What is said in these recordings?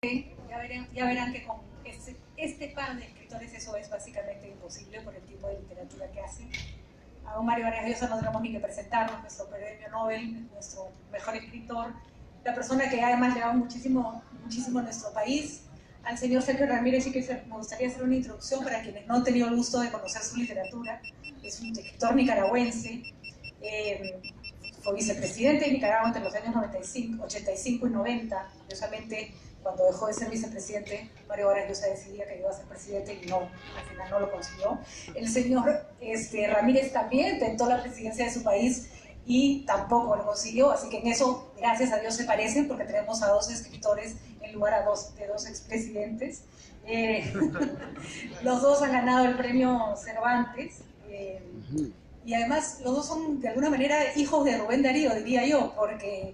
Ya verán que con este par de escritores eso es básicamente imposible por el tipo de literatura que hacen. A don Mario Vargas Llosa no tenemos ni que presentarnos, nuestro premio Nobel, nuestro mejor escritor, la persona que además lleva muchísimo a nuestro país. Al señor Sergio Ramírez sí que me gustaría hacer una introducción para quienes no han tenido el gusto de conocer su literatura. Es un escritor nicaragüense, fue vicepresidente de Nicaragua entre los años 85 y 90. Curiosamente, cuando dejó de ser vicepresidente, Mario Vargas Llosa decidía que iba a ser presidente y no, al final no lo consiguió. El señor Ramírez también intentó la presidencia de su país y tampoco lo consiguió, así que en eso, gracias a Dios, se parecen, porque tenemos a dos escritores en lugar de dos expresidentes. Los dos han ganado el premio Cervantes, y además los dos son de alguna manera hijos de Rubén Darío, diría yo, porque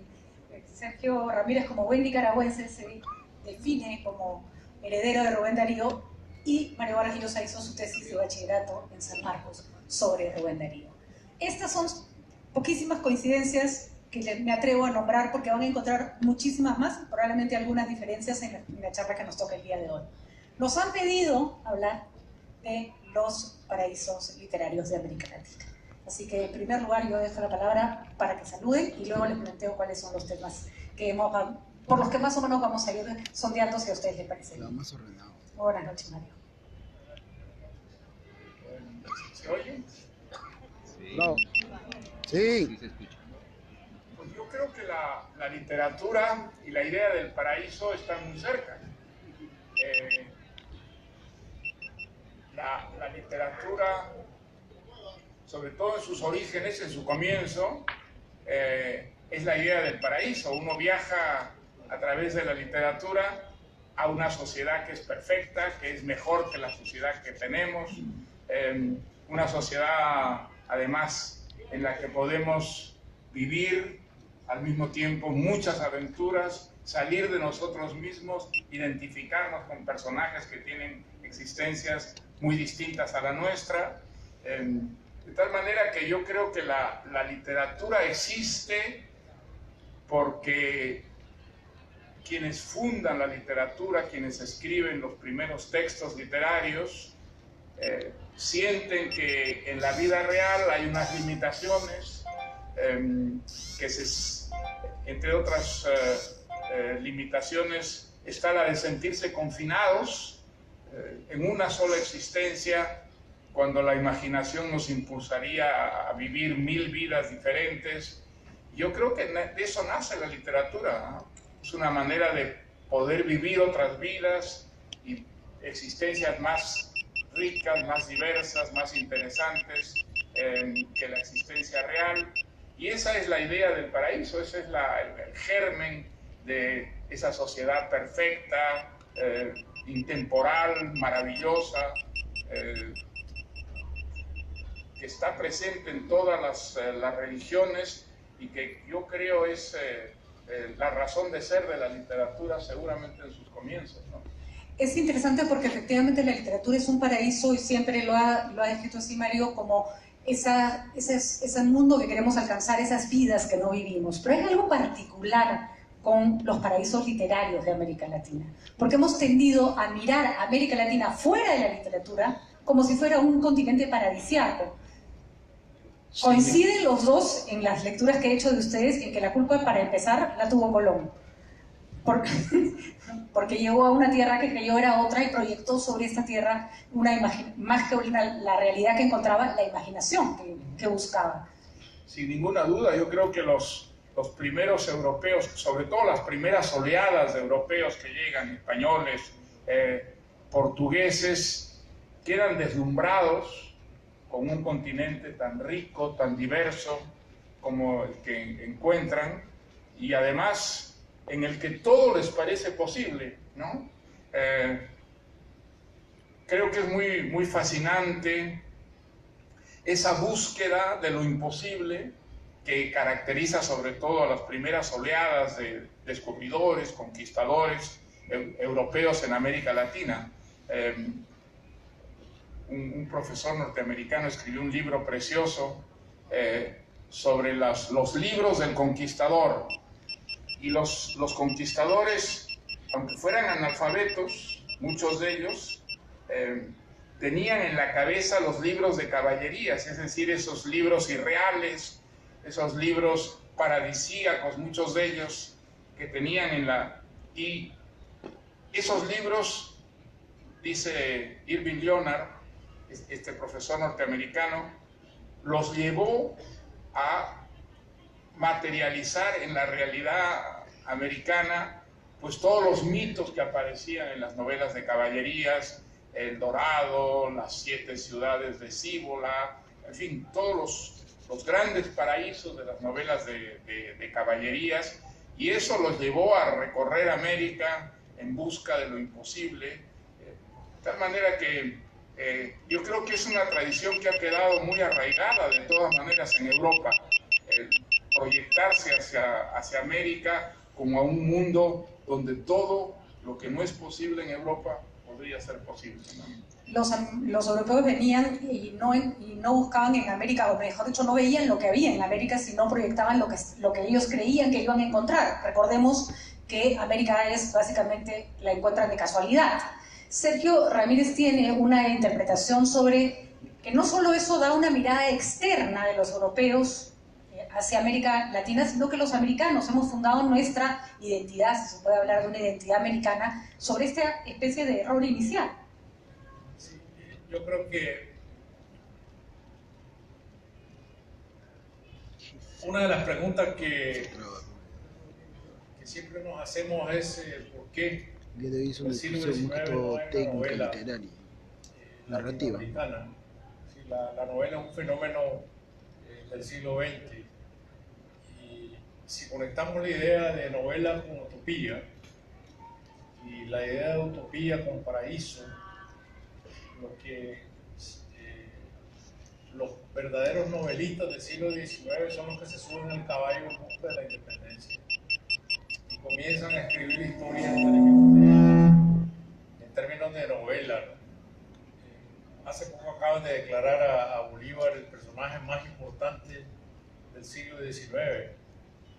Sergio Ramírez, como buen nicaragüense, se define como heredero de Rubén Darío, y Mario Vargas Llosa hizo su tesis de bachillerato en San Marcos sobre Rubén Darío. Estas son poquísimas coincidencias que me atrevo a nombrar, porque van a encontrar muchísimas más, probablemente algunas diferencias en la charla que nos toca el día de hoy. Nos han pedido hablar de los paraísos literarios de América Latina. Así que en primer lugar yo dejo la palabra para que saluden y luego les planteo cuáles son los temas que por los que más o menos vamos a ir sondeando, si a ustedes les parece. Lo más ordenado. Buenas noches, Mario. ¿Se oye? Sí. No. Sí. Sí se escucha. Pues yo creo que la literatura y la idea del paraíso están muy cerca. La literatura, sobre todo en sus orígenes, en su comienzo, es la idea del paraíso. Uno viaja a través de la literatura a una sociedad que es perfecta, que es mejor que la sociedad que tenemos, una sociedad además en la que podemos vivir al mismo tiempo muchas aventuras, salir de nosotros mismos, identificarnos con personajes que tienen existencias muy distintas a la nuestra, de tal manera que yo creo que la literatura existe porque quienes fundan la literatura, quienes escriben los primeros textos literarios, sienten que en la vida real hay unas limitaciones, entre otras limitaciones está la de sentirse confinados en una sola existencia, cuando la imaginación nos impulsaría a vivir 1000 vidas diferentes. Yo creo que de eso nace la literatura, ¿no? Es una manera de poder vivir otras vidas y existencias más ricas, más diversas, más interesantes que la existencia real. Y esa es la idea del paraíso, ese es el germen de esa sociedad perfecta, intemporal, maravillosa, que está presente en todas las religiones y que yo creo es la razón de ser de la literatura, seguramente en sus comienzos, ¿no? Es interesante porque efectivamente la literatura es un paraíso, y siempre lo ha descrito así Mario, como ese mundo que queremos alcanzar, esas vidas que no vivimos. Pero hay algo particular con los paraísos literarios de América Latina, porque hemos tendido a mirar a América Latina fuera de la literatura como si fuera un continente paradisíaco. Coinciden los dos en las lecturas que he hecho de ustedes en que la culpa, para empezar, la tuvo Colón. Porque llegó a una tierra que creyó era otra y proyectó sobre esta tierra más que la realidad que encontraba, la imaginación que buscaba. Sin ninguna duda, yo creo que los primeros europeos, sobre todo las primeras oleadas de europeos que llegan, españoles, portugueses, quedan deslumbrados con un continente tan rico, tan diverso como el que encuentran, y además en el que todo les parece posible, ¿no? Creo que es muy, muy fascinante esa búsqueda de lo imposible que caracteriza sobre todo a las primeras oleadas de descubridores, conquistadores europeos en América Latina. Un profesor norteamericano escribió un libro precioso sobre los libros del conquistador, y los conquistadores aunque fueran analfabetos, muchos de ellos, tenían en la cabeza los libros de caballerías, es decir, esos libros irreales, esos libros paradisíacos, muchos de ellos que tenían en la... Y esos libros, dice Irving Leonard, este profesor norteamericano, los llevó a materializar en la realidad americana pues todos los mitos que aparecían en las novelas de caballerías, El Dorado, las 7 ciudades de Cíbola, en fin, todos los grandes paraísos de las novelas de caballerías, y eso los llevó a recorrer América en busca de lo imposible, de tal manera que yo creo que es una tradición que ha quedado muy arraigada de todas maneras en Europa, proyectarse hacia América como a un mundo donde todo lo que no es posible en Europa podría ser posible, ¿no? Los europeos venían y no buscaban en América, o mejor dicho, no veían lo que había en América, sino proyectaban lo que ellos creían que iban a encontrar. Recordemos que América es básicamente, la encuentran de casualidad. Sergio Ramírez tiene una interpretación sobre que no solo eso da una mirada externa de los europeos hacia América Latina, sino que los americanos hemos fundado nuestra identidad, si se puede hablar de una identidad americana, sobre esta especie de error inicial. Sí, yo creo que una de las preguntas que siempre nos hacemos es ¿por qué el siglo XIX no hay una novela latinoamericana? Sí, la novela es un fenómeno del siglo XX, y si conectamos la idea de novela con utopía y la idea de utopía con paraíso, lo que los verdaderos novelistas del siglo XIX son los que se suben al caballo en busca de la independencia y comienzan a escribir historias en términos de novela, ¿no? Hace poco acaban de declarar a Bolívar el personaje más importante del siglo XIX.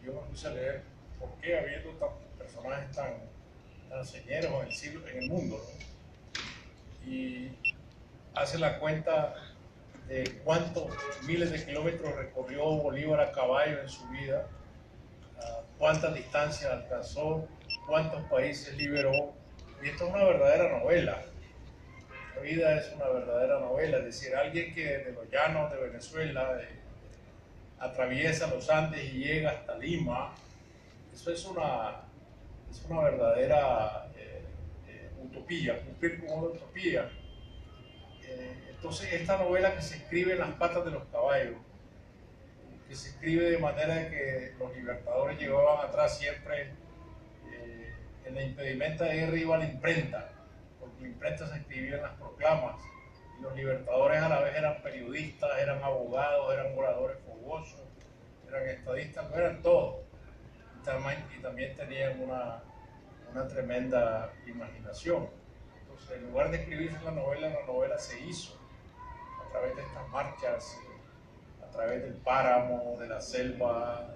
Yo me puse a leer por qué habiendo tantos personajes tan señeros en el mundo, ¿no? Y hace la cuenta de cuántos miles de kilómetros recorrió Bolívar a caballo en su vida, cuántas distancias alcanzó, cuántos países liberó, y esto es una verdadera novela. La vida es una verdadera novela, es decir, alguien que desde los llanos de Venezuela atraviesa los Andes y llega hasta Lima, eso es una verdadera utopía, cumplir con una utopía. Entonces, esta novela que se escribe en las patas de los caballos, que se escribe de manera que los libertadores llevaban atrás siempre en la impedimenta de guerra iba la imprenta, porque la imprenta se escribía en las proclamas, y los libertadores a la vez eran periodistas, eran abogados, eran oradores fogosos, eran estadistas, no eran todos, y también tenían una tremenda imaginación. Entonces, en lugar de escribirse la novela se hizo a través de estas marchas, a través del páramo, de la selva,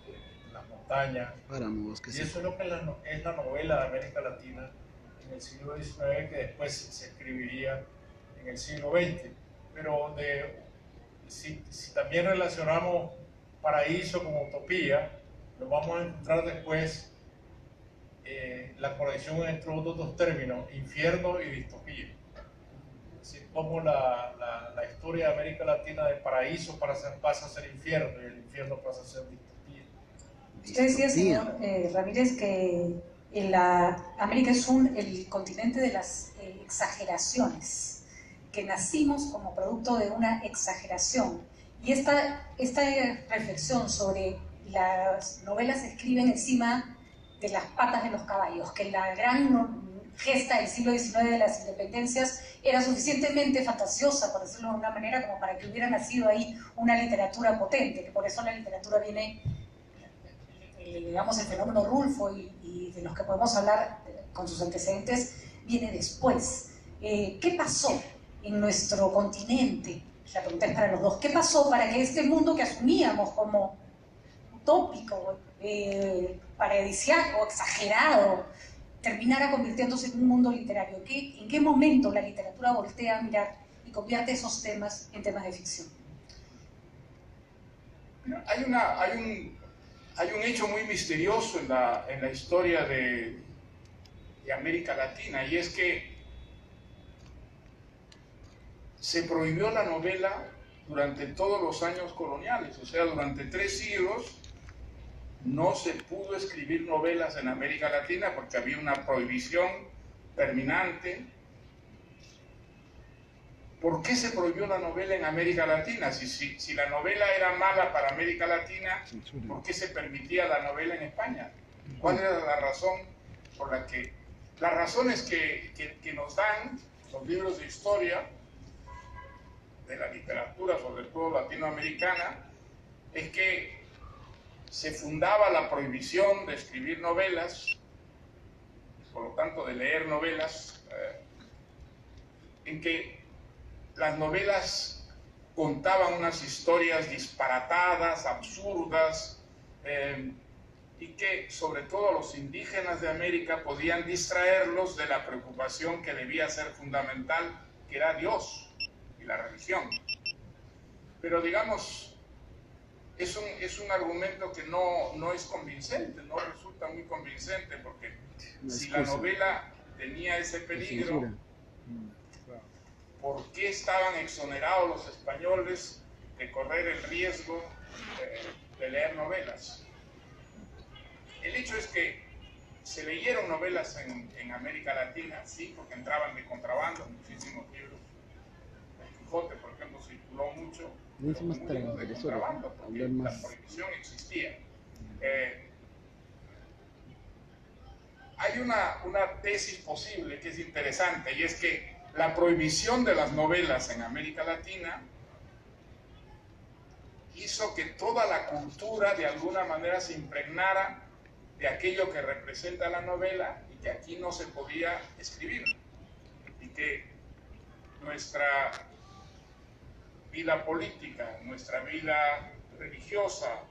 de las montañas. Y eso es lo que es la novela de América Latina en el siglo XIX, que después se escribiría en el siglo XX. Pero si también relacionamos paraíso con utopía, lo vamos a encontrar después la conexión entre los dos términos, infierno y distopía. Es decir, cómo la historia de América Latina del paraíso pasa a ser infierno y el infierno pasa a ser distopía. Usted decía, señor Ramírez, que América es el continente de las exageraciones, que nacimos como producto de una exageración. Y esta reflexión sobre las novelas se escriben encima de las patas de los caballos, que la gran gesta del siglo XIX de las independencias era suficientemente fantasiosa, por decirlo de una manera, como para que hubiera nacido ahí una literatura potente, que por eso la literatura viene, digamos, el fenómeno Rulfo y de los que podemos hablar con sus antecedentes, viene después. ¿Qué pasó en nuestro continente? La pregunta es para los dos. ¿Qué pasó para que este mundo que asumíamos como utópico, paradisíaco, exagerado, terminara convirtiéndose en un mundo literario? ¿En qué momento la literatura voltea a mirar y convierte esos temas en temas de ficción? Hay un hecho muy misterioso en la historia de América Latina, y es que se prohibió la novela durante todos los años coloniales, o sea, durante 3 siglos no se pudo escribir novelas en América Latina porque había una prohibición terminante. ¿Por qué se prohibió la novela en América Latina? Si la novela era mala para América Latina, ¿por qué se permitía la novela en España? ¿Cuál era la razón por la que... Las razones que nos dan los libros de historia de la literatura, sobre todo latinoamericana, es que se fundaba la prohibición de escribir novelas, por lo tanto de leer novelas, en que las novelas contaban unas historias disparatadas, absurdas, y que sobre todo los indígenas de América podían distraerlos de la preocupación que debía ser fundamental, que era Dios y la religión. Pero digamos, es un argumento que no es convincente, no resulta muy convincente, porque si la novela tenía ese peligro, ¿por qué estaban exonerados los españoles de correr el riesgo de leer novelas? El hecho es que se leyeron novelas en América Latina, sí, porque entraban de contrabando muchísimos libros. El Quijote, por ejemplo, circuló mucho, de contrabando, porque la prohibición existía. Hay una tesis posible que es interesante, y es que la prohibición de las novelas en América Latina hizo que toda la cultura de alguna manera se impregnara de aquello que representa la novela y que aquí no se podía escribir, y que nuestra vida política, nuestra vida religiosa,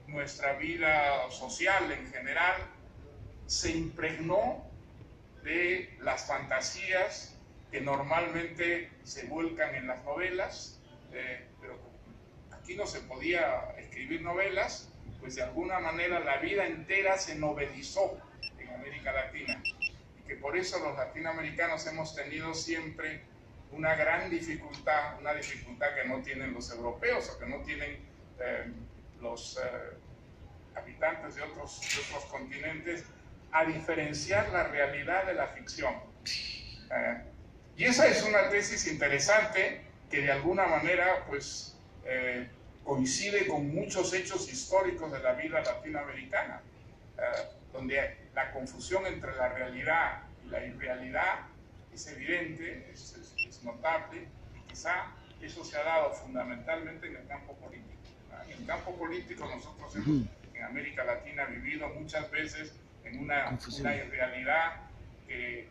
nuestra vida social en general se impregnó de las fantasías que normalmente se vuelcan en las novelas, pero aquí no se podía escribir novelas, pues de alguna manera la vida entera se novelizó en América Latina, y que por eso los latinoamericanos hemos tenido siempre una gran dificultad, una dificultad que no tienen los europeos o que no tienen los habitantes de otros continentes, a diferenciar la realidad de la ficción. Y esa es una tesis interesante que de alguna manera pues coincide con muchos hechos históricos de la vida latinoamericana, donde la confusión entre la realidad y la irrealidad es evidente, es notable, y quizá eso se ha dado fundamentalmente en el campo político. En el campo político nosotros hemos en América Latina vivido muchas veces en una irrealidad que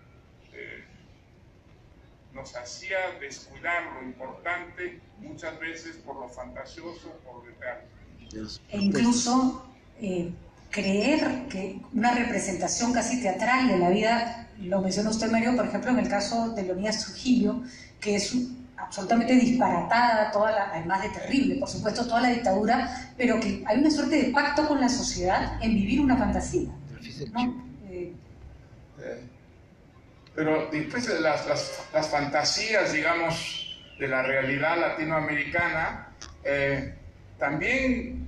nos hacía descuidar lo importante muchas veces por lo fantasioso, por lo real. E incluso creer que una representación casi teatral de la vida, lo menciona usted, Mario, por ejemplo, en el caso de Leonidas Trujillo, que es absolutamente disparatada, además de terrible, por supuesto, toda la dictadura, pero que hay una suerte de pacto con la sociedad en vivir una fantasía, ¿no? Pero después de las fantasías, digamos, de la realidad latinoamericana, también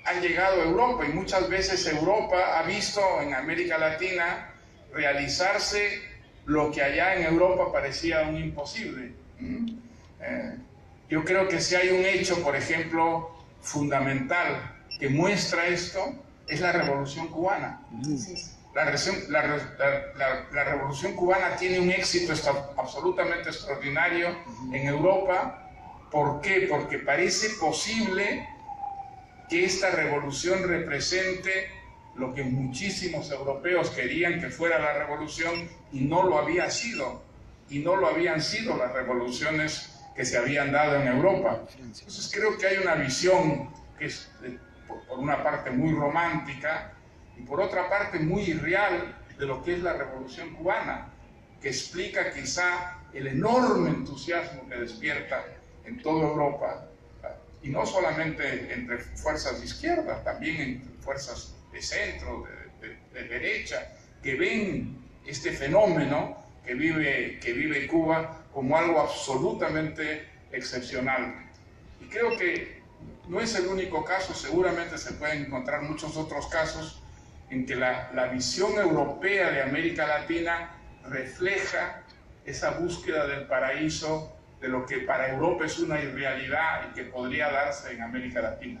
han llegado a Europa, y muchas veces Europa ha visto en América Latina realizarse lo que allá en Europa parecía un imposible. Yo creo que si hay un hecho, por ejemplo, fundamental que muestra esto, es la Revolución Cubana. La Revolución Cubana tiene un éxito absolutamente extraordinario en Europa. ¿Por qué? Porque parece posible que esta revolución represente lo que muchísimos europeos querían que fuera la revolución, y no lo había sido, y no lo habían sido las revoluciones que se habían dado en Europa. Entonces creo que hay una visión que es, por una parte, muy romántica, y por otra parte muy irreal de lo que es la Revolución Cubana, que explica quizá el enorme entusiasmo que despierta en toda Europa, y no solamente entre fuerzas de izquierda, también entre fuerzas de centro, de derecha, que ven este fenómeno que vive Cuba como algo absolutamente excepcional. Y creo que no es el único caso, seguramente se pueden encontrar muchos otros casos en que la visión europea de América Latina refleja esa búsqueda del paraíso, de lo que para Europa es una irrealidad y que podría darse en América Latina.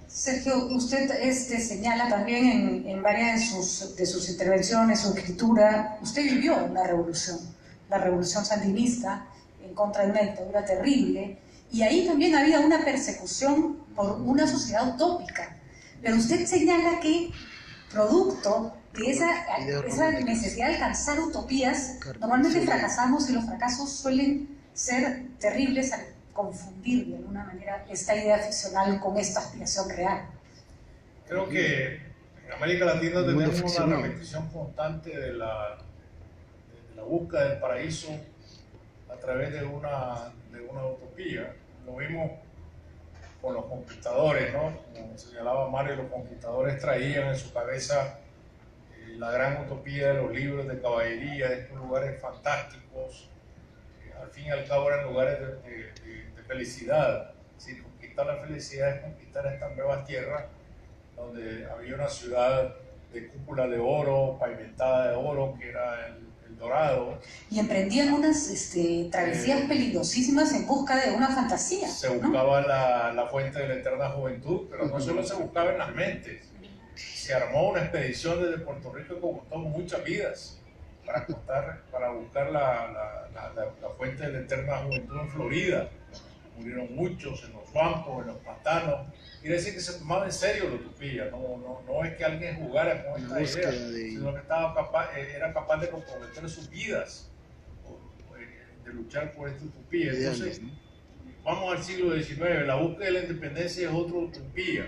Sergio, usted señala también en varias de sus intervenciones, su escritura, usted vivió una revolución, la revolución sandinista en contra de una dictadura terrible, y ahí también había una persecución por una sociedad utópica. Pero usted señala que, producto de esa necesidad de alcanzar utopías, normalmente fracasamos, y los fracasos suelen ser terribles al confundir de alguna manera esta idea ficcional con esta aspiración real. Creo que en América Latina tenemos una repetición constante de la búsqueda del paraíso a través de una utopía. Lo vimos con los conquistadores, ¿no? Como señalaba Mario, los conquistadores traían en su cabeza la gran utopía de los libros de caballería, de estos lugares fantásticos. Al fin y al cabo eran lugares de felicidad. Si conquistar la felicidad es conquistar estas nuevas tierras donde había una ciudad de cúpula de oro, pavimentada de oro, que era el Dorado. Y emprendían unas travesías peligrosísimas en busca de una fantasía. Se buscaba, ¿no?, la fuente de la eterna juventud, pero no solo se buscaba en las mentes. Se armó una expedición desde Puerto Rico que costó muchas vidas para buscar la fuente de la eterna juventud en Florida. Murieron muchos en los bancos, en los pantanos. Quiere decir que se tomaba en serio la utopía. No es que alguien jugara con esta idea, sino que era capaz de comprometer sus vidas, de luchar por esta utopía. Entonces, vamos al siglo XIX, la búsqueda de la independencia es otra utopía.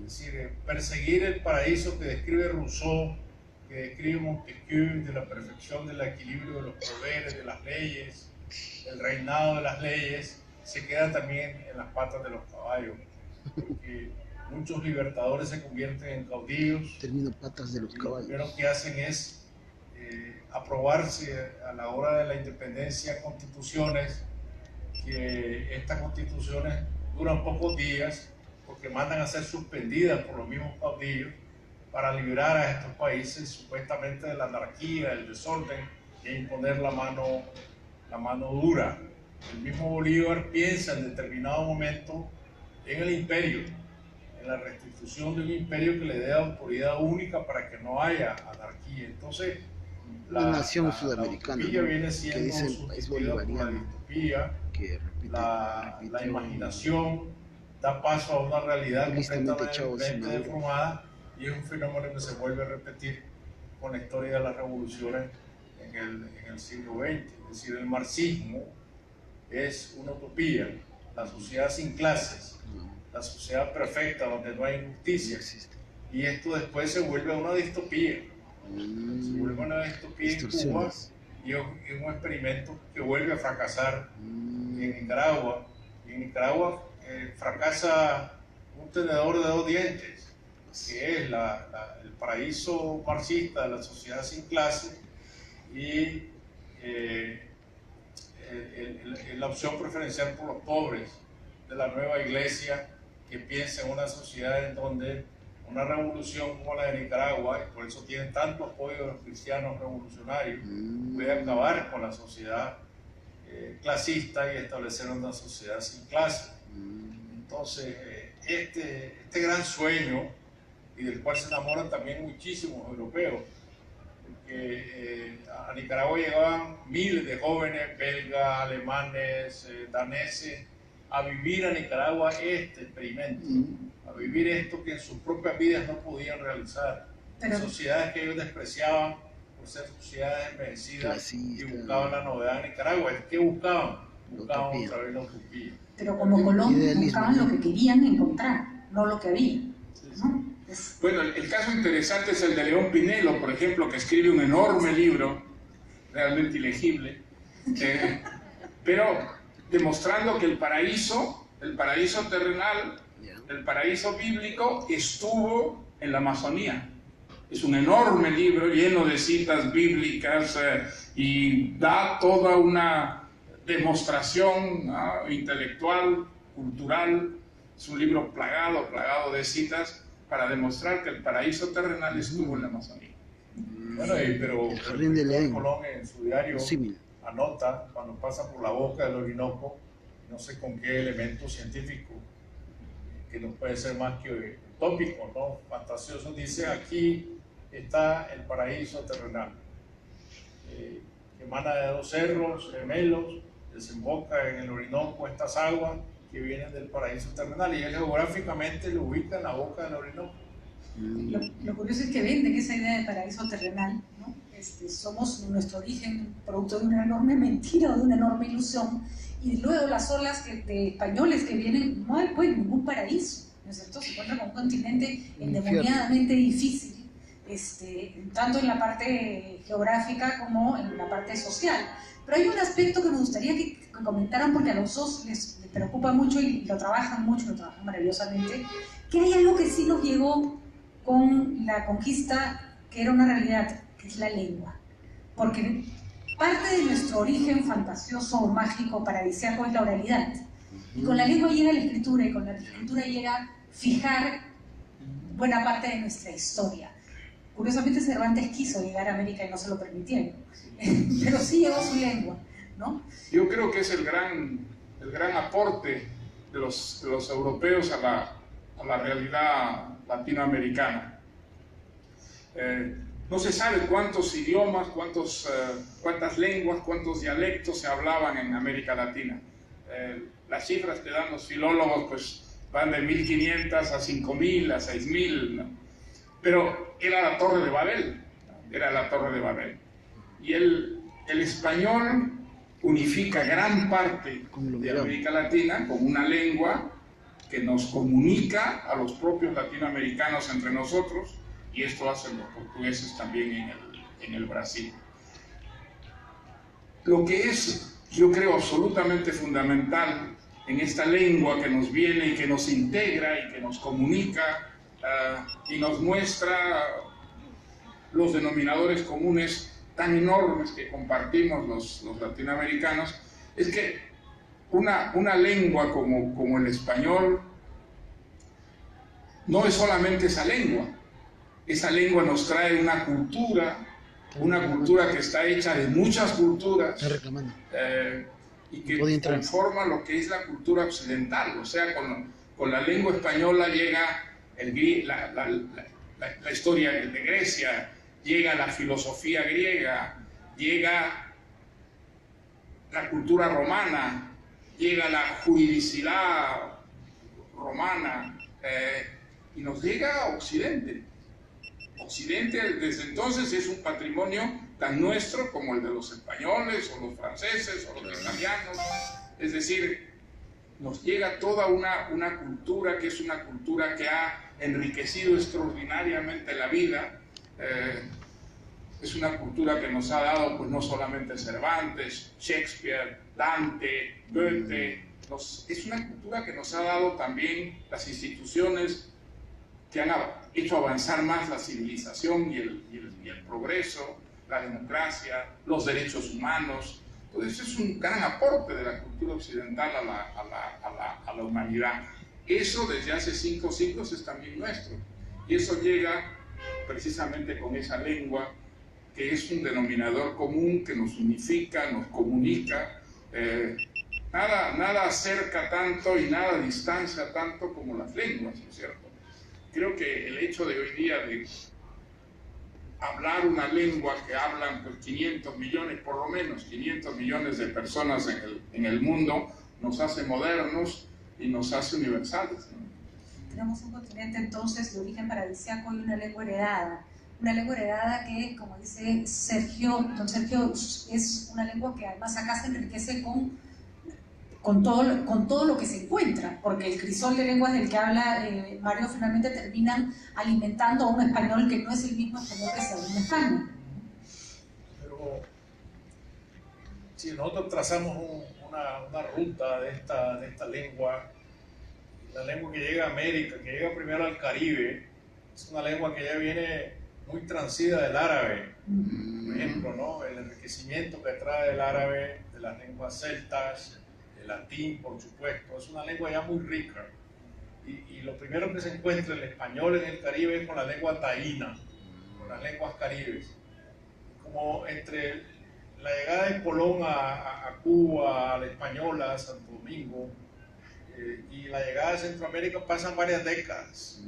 Es decir, perseguir el paraíso que describe Rousseau, que describe Montesquieu, de la perfección del equilibrio de los poderes, de las leyes, el reinado de las leyes, se queda también en las patas de los caballos, porque muchos libertadores se convierten en caudillos. Termino patas de los caballos. Lo primero que hacen es aprobarse a la hora de la independencia constituciones, que estas constituciones duran pocos días porque mandan a ser suspendidas por los mismos caudillos para liberar a estos países supuestamente de la anarquía, del desorden, e imponer la mano dura. El mismo Bolívar piensa en determinado momento en el imperio, en la restitución de un imperio que le dé autoridad única para que no haya anarquía. Entonces, la nación sudamericana, la viene siendo que dice el país bolivariano, la distopía, la imaginación da paso a una realidad completamente deformada, y es un fenómeno que se vuelve a repetir con la historia de las revoluciones en el siglo XX. Es decir, el marxismo es una utopía, la sociedad sin clases, la sociedad perfecta donde no hay injusticia, y esto después se vuelve una distopía. Se vuelve una distopía en Cuba, y es un experimento que vuelve a fracasar en Nicaragua. Y en Nicaragua fracasa un tenedor de dos dientes, que es el paraíso marxista de la sociedad sin clase, y la opción preferencial por los pobres de la nueva iglesia, que piensa en una sociedad en donde una revolución como la de Nicaragua, y por eso tienen tanto apoyo de los cristianos revolucionarios, puede acabar con la sociedad clasista y establecer una sociedad sin clase. Entonces, este gran sueño, y del cual se enamoran también muchísimos europeos, porque a Nicaragua llegaban miles de jóvenes belgas, alemanes, daneses, a vivir a Nicaragua este experimento, a vivir esto que en sus propias vidas no podían realizar. Sociedades que ellos despreciaban por ser sociedades envejecidas, y buscaban la novedad en Nicaragua. ¿Qué buscaban? Buscaban otra vez la utopía. Pero como Colón buscaban lo que querían encontrar, no lo que había, ¿no? Bueno, el caso interesante es el de León Pinelo, por ejemplo, que escribe un enorme libro, realmente ilegible, pero demostrando que el paraíso terrenal, el paraíso bíblico, estuvo en la Amazonía. Es un enorme libro lleno de citas bíblicas y da toda una demostración intelectual, cultural. Es un libro plagado de citas para demostrar que el paraíso terrenal estuvo en la Amazonía. Bueno, pero el Jardín de León, Colón en su diario símil, anota cuando pasa por la boca del Orinoco, no sé con qué elemento científico, que no puede ser más que utópico, ¿no? Fantasioso, dice: aquí está el paraíso terrenal, que emana de dos cerros gemelos, desemboca en el Orinoco estas aguas que vienen del paraíso terrenal, y él geográficamente lo ubica en la boca del Orinoco. Lo curioso es que venden esa idea de paraíso terrenal, ¿no? Somos nuestro origen producto de una enorme mentira o de una enorme ilusión, y luego las olas de españoles que vienen, no hay pues ningún paraíso, ¿no es cierto? Se encuentra con un continente endemoniadamente difícil, tanto en la parte geográfica como en la parte social. Pero hay un aspecto que me gustaría que comentaran, porque a los dos les preocupa mucho y lo trabajan maravillosamente, que hay algo que sí nos llegó con la conquista, que era una realidad, que es la lengua. Porque parte de nuestro origen fantasioso, mágico, paradisíaco es la oralidad. Y con la lengua llega la escritura, y con la escritura llega fijar buena parte de nuestra historia. Curiosamente Cervantes quiso llegar a América y no se lo permitieron, pero sí llegó su lengua, ¿no? Yo creo que es el gran aporte de los europeos a la realidad latinoamericana. No se sabe cuántos idiomas, cuántas lenguas, cuántos dialectos se hablaban en América Latina. Las cifras que dan los filólogos pues van de 1500 a 5000, a 6000, ¿no? Pero era la Torre de Babel, Y el español unifica gran parte de América Latina con una lengua que nos comunica a los propios latinoamericanos entre nosotros, y esto hacen los portugueses también en el Brasil. Lo que es, yo creo, absolutamente fundamental en esta lengua que nos viene y que nos integra y que nos comunica y nos muestra los denominadores comunes tan enormes que compartimos los latinoamericanos, es que una lengua como el español no es solamente esa lengua nos trae una cultura que está hecha de muchas culturas y que conforma lo que es la cultura occidental. O sea, con la lengua española llega la historia de Grecia, llega la filosofía griega, llega la cultura romana, llega la juridicidad romana, y nos llega a Occidente. Occidente desde entonces es un patrimonio tan nuestro como el de los españoles o los franceses o los italianos. Es decir, nos llega toda una cultura que es una cultura que ha enriquecido extraordinariamente la vida. Es una cultura que nos ha dado pues no solamente Cervantes, Shakespeare, Dante, Goethe, es una cultura que nos ha dado también las instituciones que han hecho avanzar más la civilización y el progreso, la democracia, los derechos humanos. Entonces es un gran aporte de la cultura occidental a la humanidad. Eso desde hace 5 siglos es también nuestro. Y eso llega precisamente con esa lengua que es un denominador común que nos unifica, nos comunica. Nada acerca tanto y nada distancia tanto como las lenguas, ¿no es cierto? Creo que el hecho de hoy día de hablar una lengua que hablan pues 500 millones, por lo menos 500 millones de personas en el mundo, nos hace modernos y nos hace universales, ¿no? Tenemos un continente entonces de origen paradisíaco y una lengua heredada. Una lengua heredada que, como dice don Sergio, es una lengua que además acá se enriquece con con todo lo que se encuentra, porque el crisol de lenguas del que habla Mario finalmente terminan alimentando a un español que no es el mismo español que se habla en España. Pero si nosotros trazamos una ruta de esta lengua, la lengua que llega a América, que llega primero al Caribe, es una lengua que ya viene muy transida del árabe, por ejemplo, ¿no? El enriquecimiento que trae el árabe, de las lenguas celtas, el latín, por supuesto, es una lengua ya muy rica. Y lo primero que se encuentra el español en el Caribe es con la lengua taína, con las lenguas caribes. Como entre la llegada de Colón a Cuba, a la Española, a Santo Domingo, y la llegada de Centroamérica pasan varias décadas.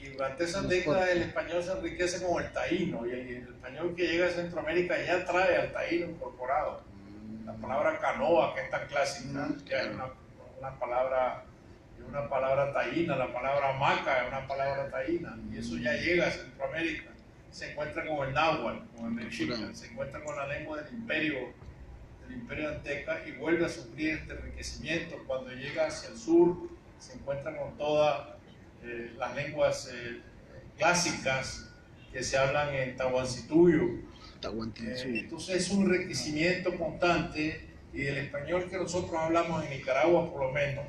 Y durante esas décadas el español se enriquece con el taíno, y el español que llega a Centroamérica ya trae al taíno incorporado. La palabra canoa, que es tan clásica, ya es una palabra taína, la palabra hamaca es una palabra taína, y eso ya llega a Centroamérica. Se encuentra con el náhuatl, con el mexica, se encuentra con la lengua del imperio azteca, y vuelve a sufrir este enriquecimiento. Cuando llega hacia el sur, se encuentra con todas las lenguas clásicas que se hablan en Tahuantinsuyo. Entonces es un enriquecimiento constante, y del español que nosotros hablamos en Nicaragua, por lo menos,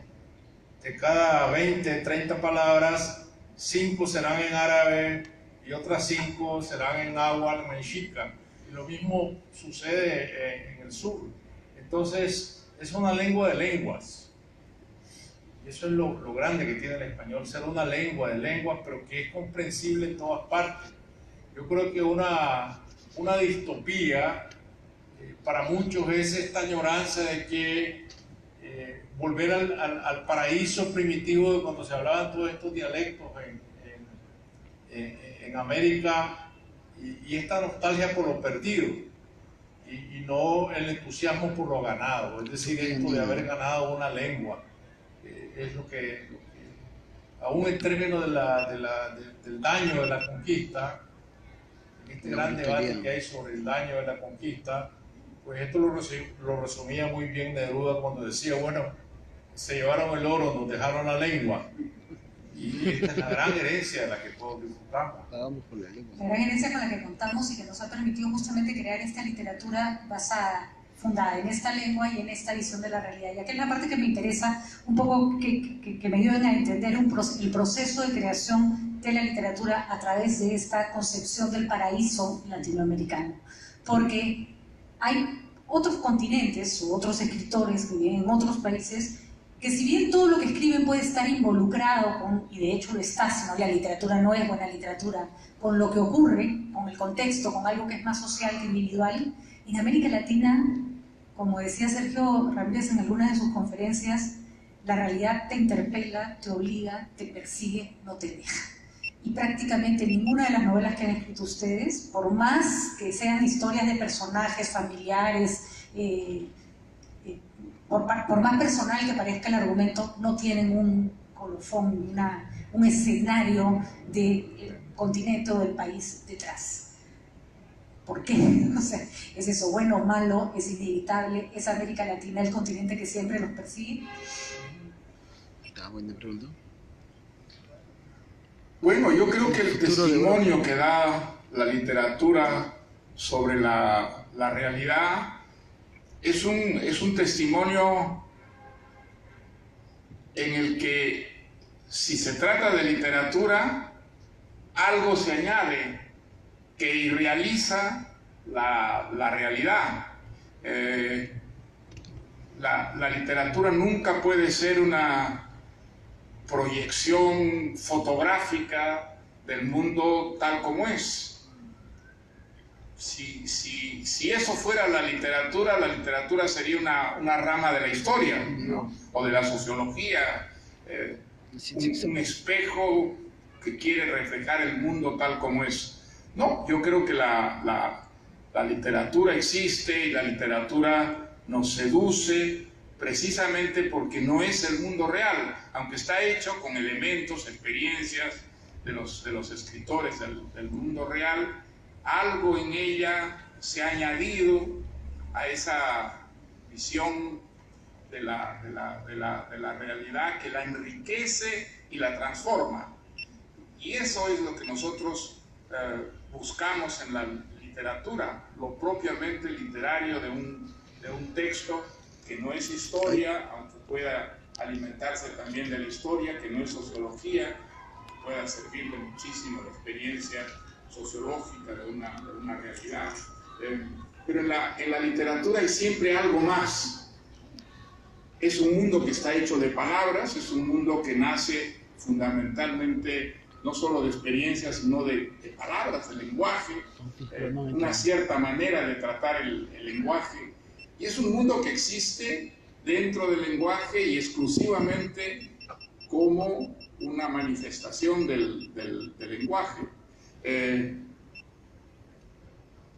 de cada 20, 30 palabras, 5 serán en árabe y otras 5 serán en náhuatl, mexica. Y lo mismo sucede en el sur. Entonces es una lengua de lenguas. Y eso es lo grande que tiene el español, ser una lengua de lenguas, pero que es comprensible en todas partes. Yo creo que una distopía para muchos es esta añoranza de que volver al paraíso primitivo de cuando se hablaban todos estos dialectos en América, y esta nostalgia por lo perdido, y no el entusiasmo por lo ganado, es decir, esto de haber ganado una lengua. Es lo que aún en términos del daño de la conquista, este gran debate que hay sobre el daño de la conquista, pues esto lo resumía muy bien Neruda cuando decía, bueno, se llevaron el oro, nos dejaron la lengua, y esta es la gran herencia de la que todos disfrutamos. La gran herencia con la que contamos y que nos ha permitido justamente crear esta literatura fundada en esta lengua y en esta visión de la realidad, ya que es la parte que me interesa un poco, que me ayuden a entender el proceso de creación de la literatura a través de esta concepción del paraíso latinoamericano, porque hay otros continentes o otros escritores que viven en otros países que, si bien todo lo que escriben puede estar involucrado con, y de hecho lo está, si no la literatura no es buena literatura, con lo que ocurre, con el contexto, con algo que es más social que individual, en América Latina, como decía Sergio Ramírez en algunas de sus conferencias, la realidad te interpela, te obliga, te persigue, no te deja. Y prácticamente ninguna de las novelas que han escrito ustedes, por más que sean historias de personajes familiares, por más personal que parezca el argumento, no tienen un colofón, un escenario del continente o del país detrás. ¿Por qué? O sea, ¿es eso bueno o malo? ¿Es inevitable? ¿Es América Latina el continente que siempre los persigue? Está buena pregunta. Bueno, yo creo que el testimonio que da la literatura sobre la realidad es un testimonio en el que, si se trata de literatura, algo se añade que irrealiza la realidad. La literatura nunca puede ser una proyección fotográfica del mundo tal como es. Si eso fuera la literatura sería una rama de la historia, ¿no? O de la sociología, un espejo que quiere reflejar el mundo tal como es. No, yo creo que la literatura existe, y la literatura nos seduce precisamente porque no es el mundo real, aunque está hecho con elementos, experiencias de los escritores del mundo real. Algo en ella se ha añadido a esa visión de la realidad, que la enriquece y la transforma. Y eso es lo que nosotros buscamos en la literatura, lo propiamente literario de un texto que no es historia, aunque pueda alimentarse también de la historia, que no es sociología, que pueda servirle muchísimo la experiencia sociológica de una realidad. Pero en la literatura hay siempre algo más. Es un mundo que está hecho de palabras, es un mundo que nace fundamentalmente no solo de experiencias, sino de palabras, de lenguaje, una cierta manera de tratar el lenguaje. Y es un mundo que existe dentro del lenguaje y exclusivamente como una manifestación del lenguaje.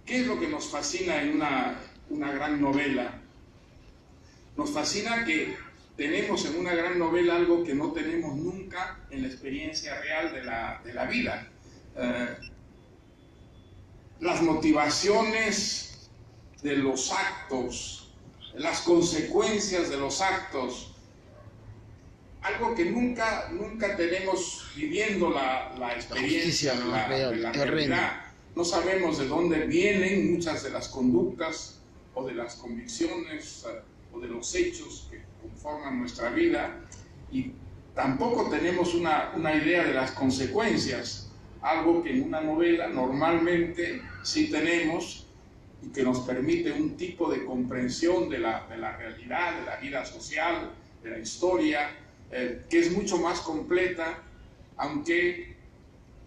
¿Qué es lo que nos fascina en una gran novela? Nos fascina que tenemos en una gran novela algo que no tenemos nunca en la experiencia real de la vida. Las motivaciones de los actos, las consecuencias de los actos, algo que nunca tenemos viviendo la experiencia de la realidad. No sabemos de dónde vienen muchas de las conductas o de las convicciones o de los hechos que conforman nuestra vida, y tampoco tenemos una idea de las consecuencias, algo que en una novela normalmente sí tenemos y que nos permite un tipo de comprensión de la realidad, de la vida social, de la historia, que es mucho más completa, aunque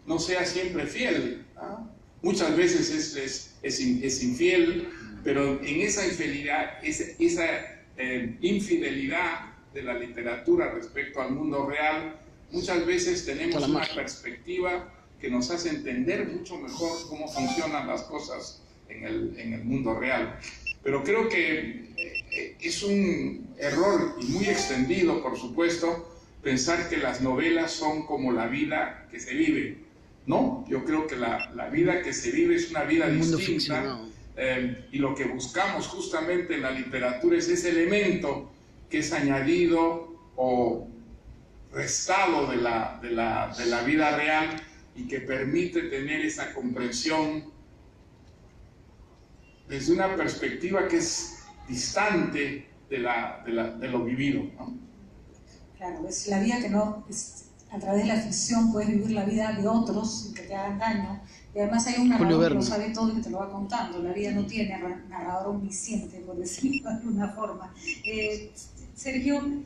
no sea siempre fiel, ¿no? Muchas veces es infiel, pero en esa infidelidad, esa infidelidad de la literatura respecto al mundo real, muchas veces tenemos una perspectiva que nos hace entender mucho mejor cómo funcionan las cosas en el mundo real. Pero creo que es un error, y muy extendido por supuesto, pensar que las novelas son como la vida que se vive. No, yo creo que la vida que se vive es una vida distinta, y lo que buscamos justamente en la literatura es ese elemento que es añadido o restado de la vida real y que permite tener esa comprensión desde una perspectiva que es distante de lo vivido, ¿no? Claro, es la vida que no, a través de la ficción puedes vivir la vida de otros sin que te hagan daño, y además hay un narrador que lo sabe todo y que te lo va contando. La vida no tiene narrador omnisciente, por decirlo de alguna forma. Sergio, un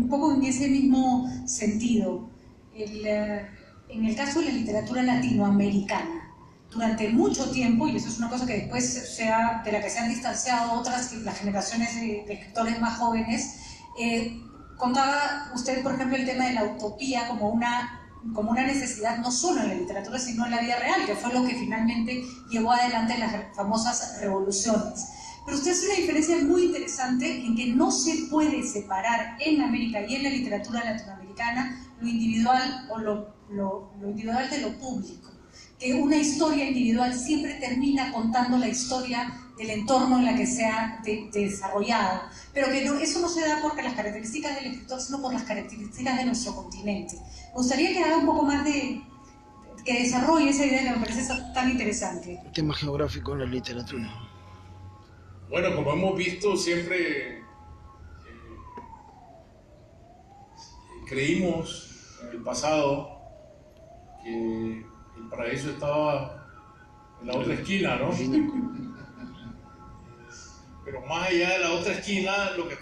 poco en ese mismo sentido, en el caso de la literatura latinoamericana, durante mucho tiempo, y eso es una cosa que después de la que se han distanciado otras, las generaciones de escritores más jóvenes, contaba usted, por ejemplo, el tema de la utopía como una necesidad no solo en la literatura, sino en la vida real, que fue lo que finalmente llevó adelante las famosas revoluciones. Pero usted hace una diferencia muy interesante en que no se puede separar en América y en la literatura latinoamericana lo individual o lo individual de lo público. Que una historia individual siempre termina contando la historia del entorno en la que se ha desarrollado, pero que eso no se da por las características del escritor, sino por las características de nuestro continente. Me gustaría que haga un poco más que desarrolle esa idea que me parece tan interesante. El tema geográfico en la literatura. Bueno, como hemos visto, siempre creímos en el pasado que el paraíso estaba en la otra esquina, ¿no? Pero más allá de la otra esquina, lo que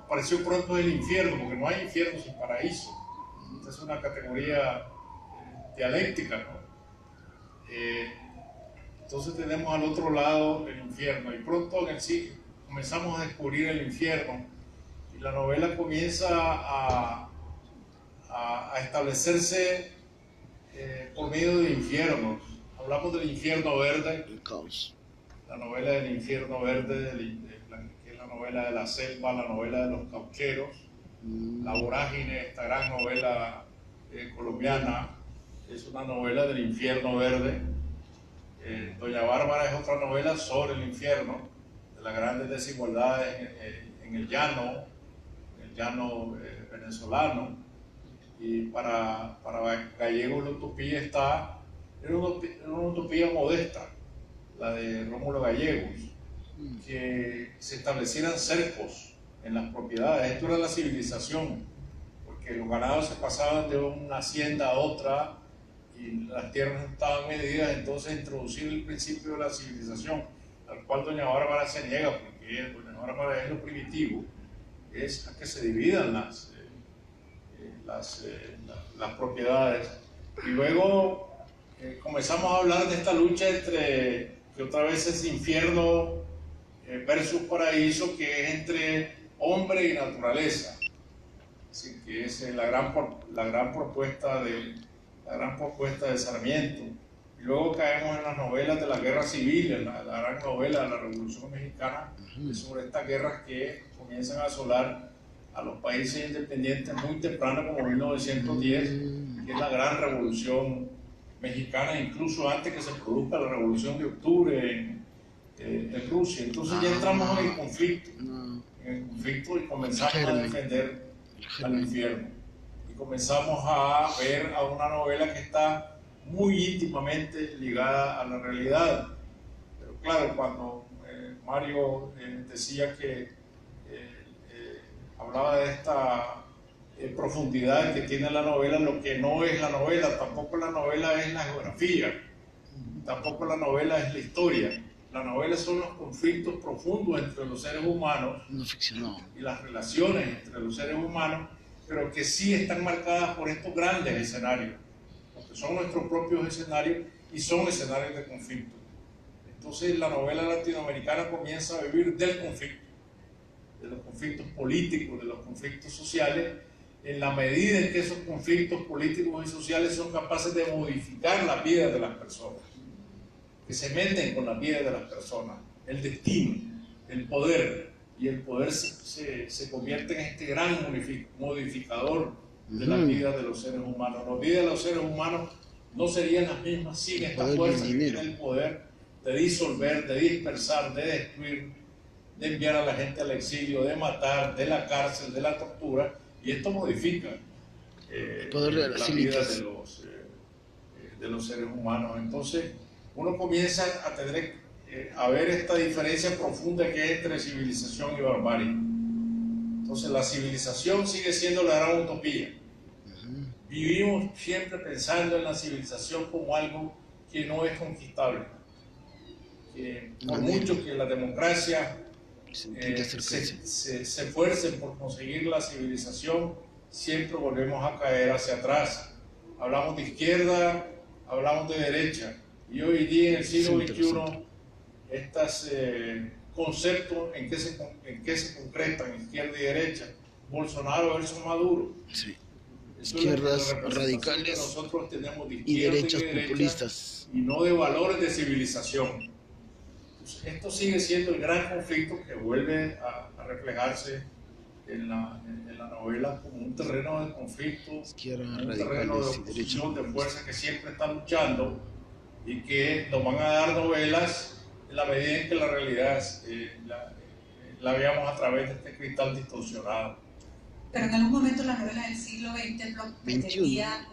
apareció pronto el infierno, porque no hay infierno sin paraíso. Esta es una categoría dialéctica, ¿no? Entonces tenemos al otro lado el infierno, y pronto en sí comenzamos a descubrir el infierno, y la novela comienza a establecerse por medio de infiernos. Hablamos del infierno verde, El caos. la novela del infierno verde, que es la novela de la selva, la novela de los caucheros, La Vorágine, esta gran novela colombiana, es una novela del infierno verde. Doña Bárbara es otra novela sobre el infierno, de las grandes desigualdades en el llano venezolano. Y para Gallegos la utopía era una utopía modesta, la de Rómulo Gallegos, que se establecieran cercos en las propiedades. Esto era la civilización, porque los ganados se pasaban de una hacienda a otra y las tierras no estaban medidas. Entonces introducir el principio de la civilización, al cual doña Bárbara se niega, porque doña Bárbara es lo primitivo, es a que se dividan las propiedades. Y luego comenzamos a hablar de esta lucha entre, que otra vez es infierno versus paraíso, que es entre hombre y naturaleza. Así que es la gran propuesta de Sarmiento. Y luego caemos en las novelas de la guerra civil, en la gran novela de la Revolución Mexicana, sobre estas guerras que comienzan a asolar a los países independientes muy temprano, como 1910, que es la gran revolución mexicana, incluso antes que se produzca la revolución de octubre en Rusia. Entonces ya entramos en el conflicto y comenzamos a defender al infierno. Y comenzamos a ver a una novela que está muy íntimamente ligada a la realidad. Pero claro, cuando Mario decía que hablaba de esta profundidad que tiene la novela, lo que no es la novela, tampoco la novela es la geografía, tampoco la novela es la historia. La novela son los conflictos profundos entre los seres humanos y las relaciones entre los seres humanos, pero que sí están marcadas por estos grandes escenarios, porque son nuestros propios escenarios y son escenarios de conflicto. Entonces la novela latinoamericana comienza a vivir del conflicto, de los conflictos políticos, de los conflictos sociales, en la medida en que esos conflictos políticos y sociales son capaces de modificar la vida de las personas, que se meten con la vida de las personas, el destino, el poder, y el poder se convierte en este gran modificador de la vida de los seres humanos. La vida de los seres humanos no serían las mismas sin esta fuerza que tiene el poder de disolver, de dispersar, de destruir, de enviar a la gente al exilio, de matar, de la cárcel, de la tortura, y esto modifica la vida de los seres humanos. Entonces uno comienza a tener a ver esta diferencia profunda que hay entre civilización y barbarie. Entonces la civilización sigue siendo la gran utopía. Vivimos siempre pensando en la civilización como algo que no es conquistable, que por mucho que la democracia se esfuercen por conseguir la civilización, siempre volvemos a caer hacia atrás. Hablamos de izquierda, hablamos de derecha, y hoy día en el siglo XXI estos conceptos en qué se concretan, izquierda y derecha. Bolsonaro versus Maduro. Sí. Izquierdas radicales nosotros tenemos de y derechas populistas, y no de valores de civilización. Entonces, esto sigue siendo el gran conflicto que vuelve a reflejarse en la novela como un terreno de conflicto, un terreno de oposición, de fuerzas que siempre están luchando y que nos van a dar novelas en la medida en que la realidad la veamos a través de este cristal distorsionado. Pero en algún momento la novela del siglo XX pretendía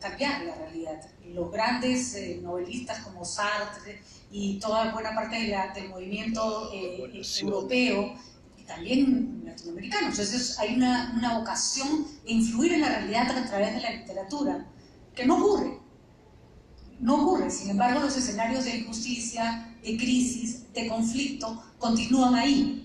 cambiar la realidad. Los grandes novelistas como Sartre y toda buena parte del movimiento europeo y también latinoamericano. Entonces hay una vocación de influir en la realidad a través de la literatura, que no ocurre. No ocurre. Sin embargo, los escenarios de injusticia, de crisis, de conflicto continúan ahí.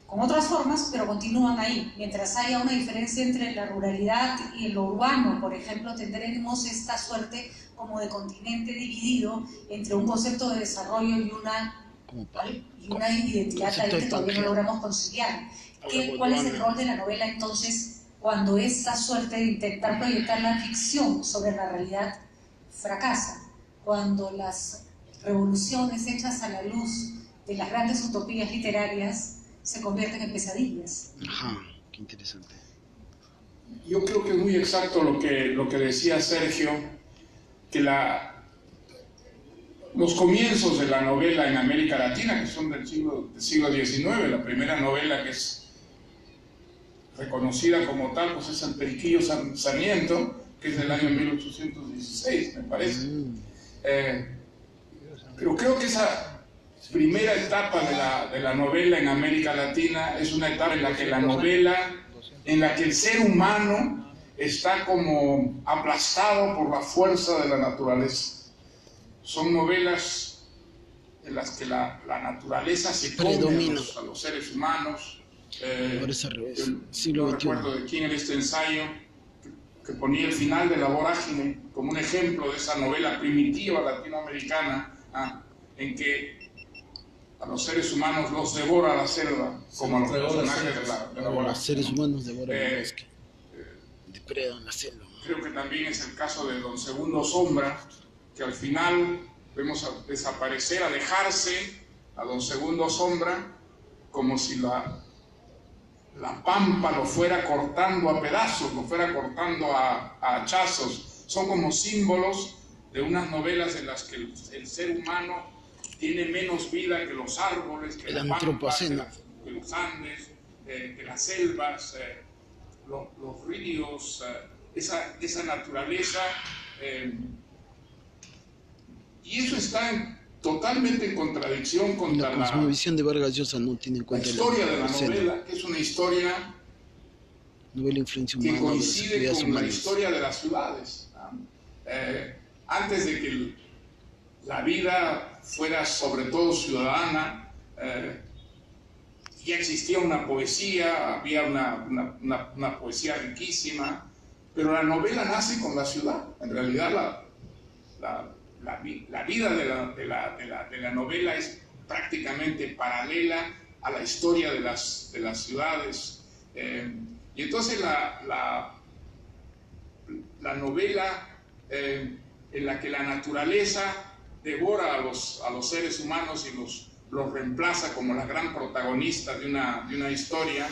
Con otras formas, pero continúan ahí. Mientras haya una diferencia entre la ruralidad y lo urbano, por ejemplo, tendremos esta suerte como de continente dividido entre un concepto de desarrollo y una identidad ahí que todavía no logramos conciliar. ¿Cuál es el rol de la novela entonces cuando esa suerte de intentar proyectar la ficción sobre la realidad fracasa? Cuando las revoluciones hechas a la luz de las grandes utopías literarias se convierten en pesadillas. Ajá, qué interesante. Yo creo que es muy exacto lo que decía Sergio, que los comienzos de la novela en América Latina, que son del siglo XIX. La primera novela que es reconocida como tal, pues es El Periquillo Sarmiento, que es del año 1816, me parece. Pero creo que esa primera etapa de la novela en América Latina es una etapa en la que el ser humano está como aplastado por la fuerza de la naturaleza. Son novelas en las que la naturaleza se come a los seres humanos. Ahora es al revés. Siglo No XXI. recuerdo de quién era este ensayo que ponía el final de La Vorágine como un ejemplo de esa novela primitiva latinoamericana, en que a los seres humanos los devora la selva, como a los personajes de la Vorágine. Los seres humanos devoran el bosque, depredan la selva. Creo que también es el caso de Don Segundo Sombra, que al final vemos desaparecer, alejarse a Don Segundo Sombra, como si la pampa lo fuera cortando a pedazos, lo fuera cortando a hachazos. Son como símbolos de unas novelas en las que el ser humano tiene menos vida que los árboles, que la pampa, que los Andes, que las selvas, los ríos, esa naturaleza. Y eso está totalmente en contradicción contra la cosmovisión de Vargas Llosa no tiene en cuenta la historia de la novela, que es una historia que coincide con la historia de las ciudades. Antes de que la vida fuera sobre todo ciudadana, ya existía una poesía, había una poesía riquísima, pero la novela nace con la ciudad. En realidad la vida de la novela es prácticamente paralela a la historia de las ciudades. Y entonces la novela en la que la naturaleza devora a los seres humanos y los reemplaza como la gran protagonista de una historia,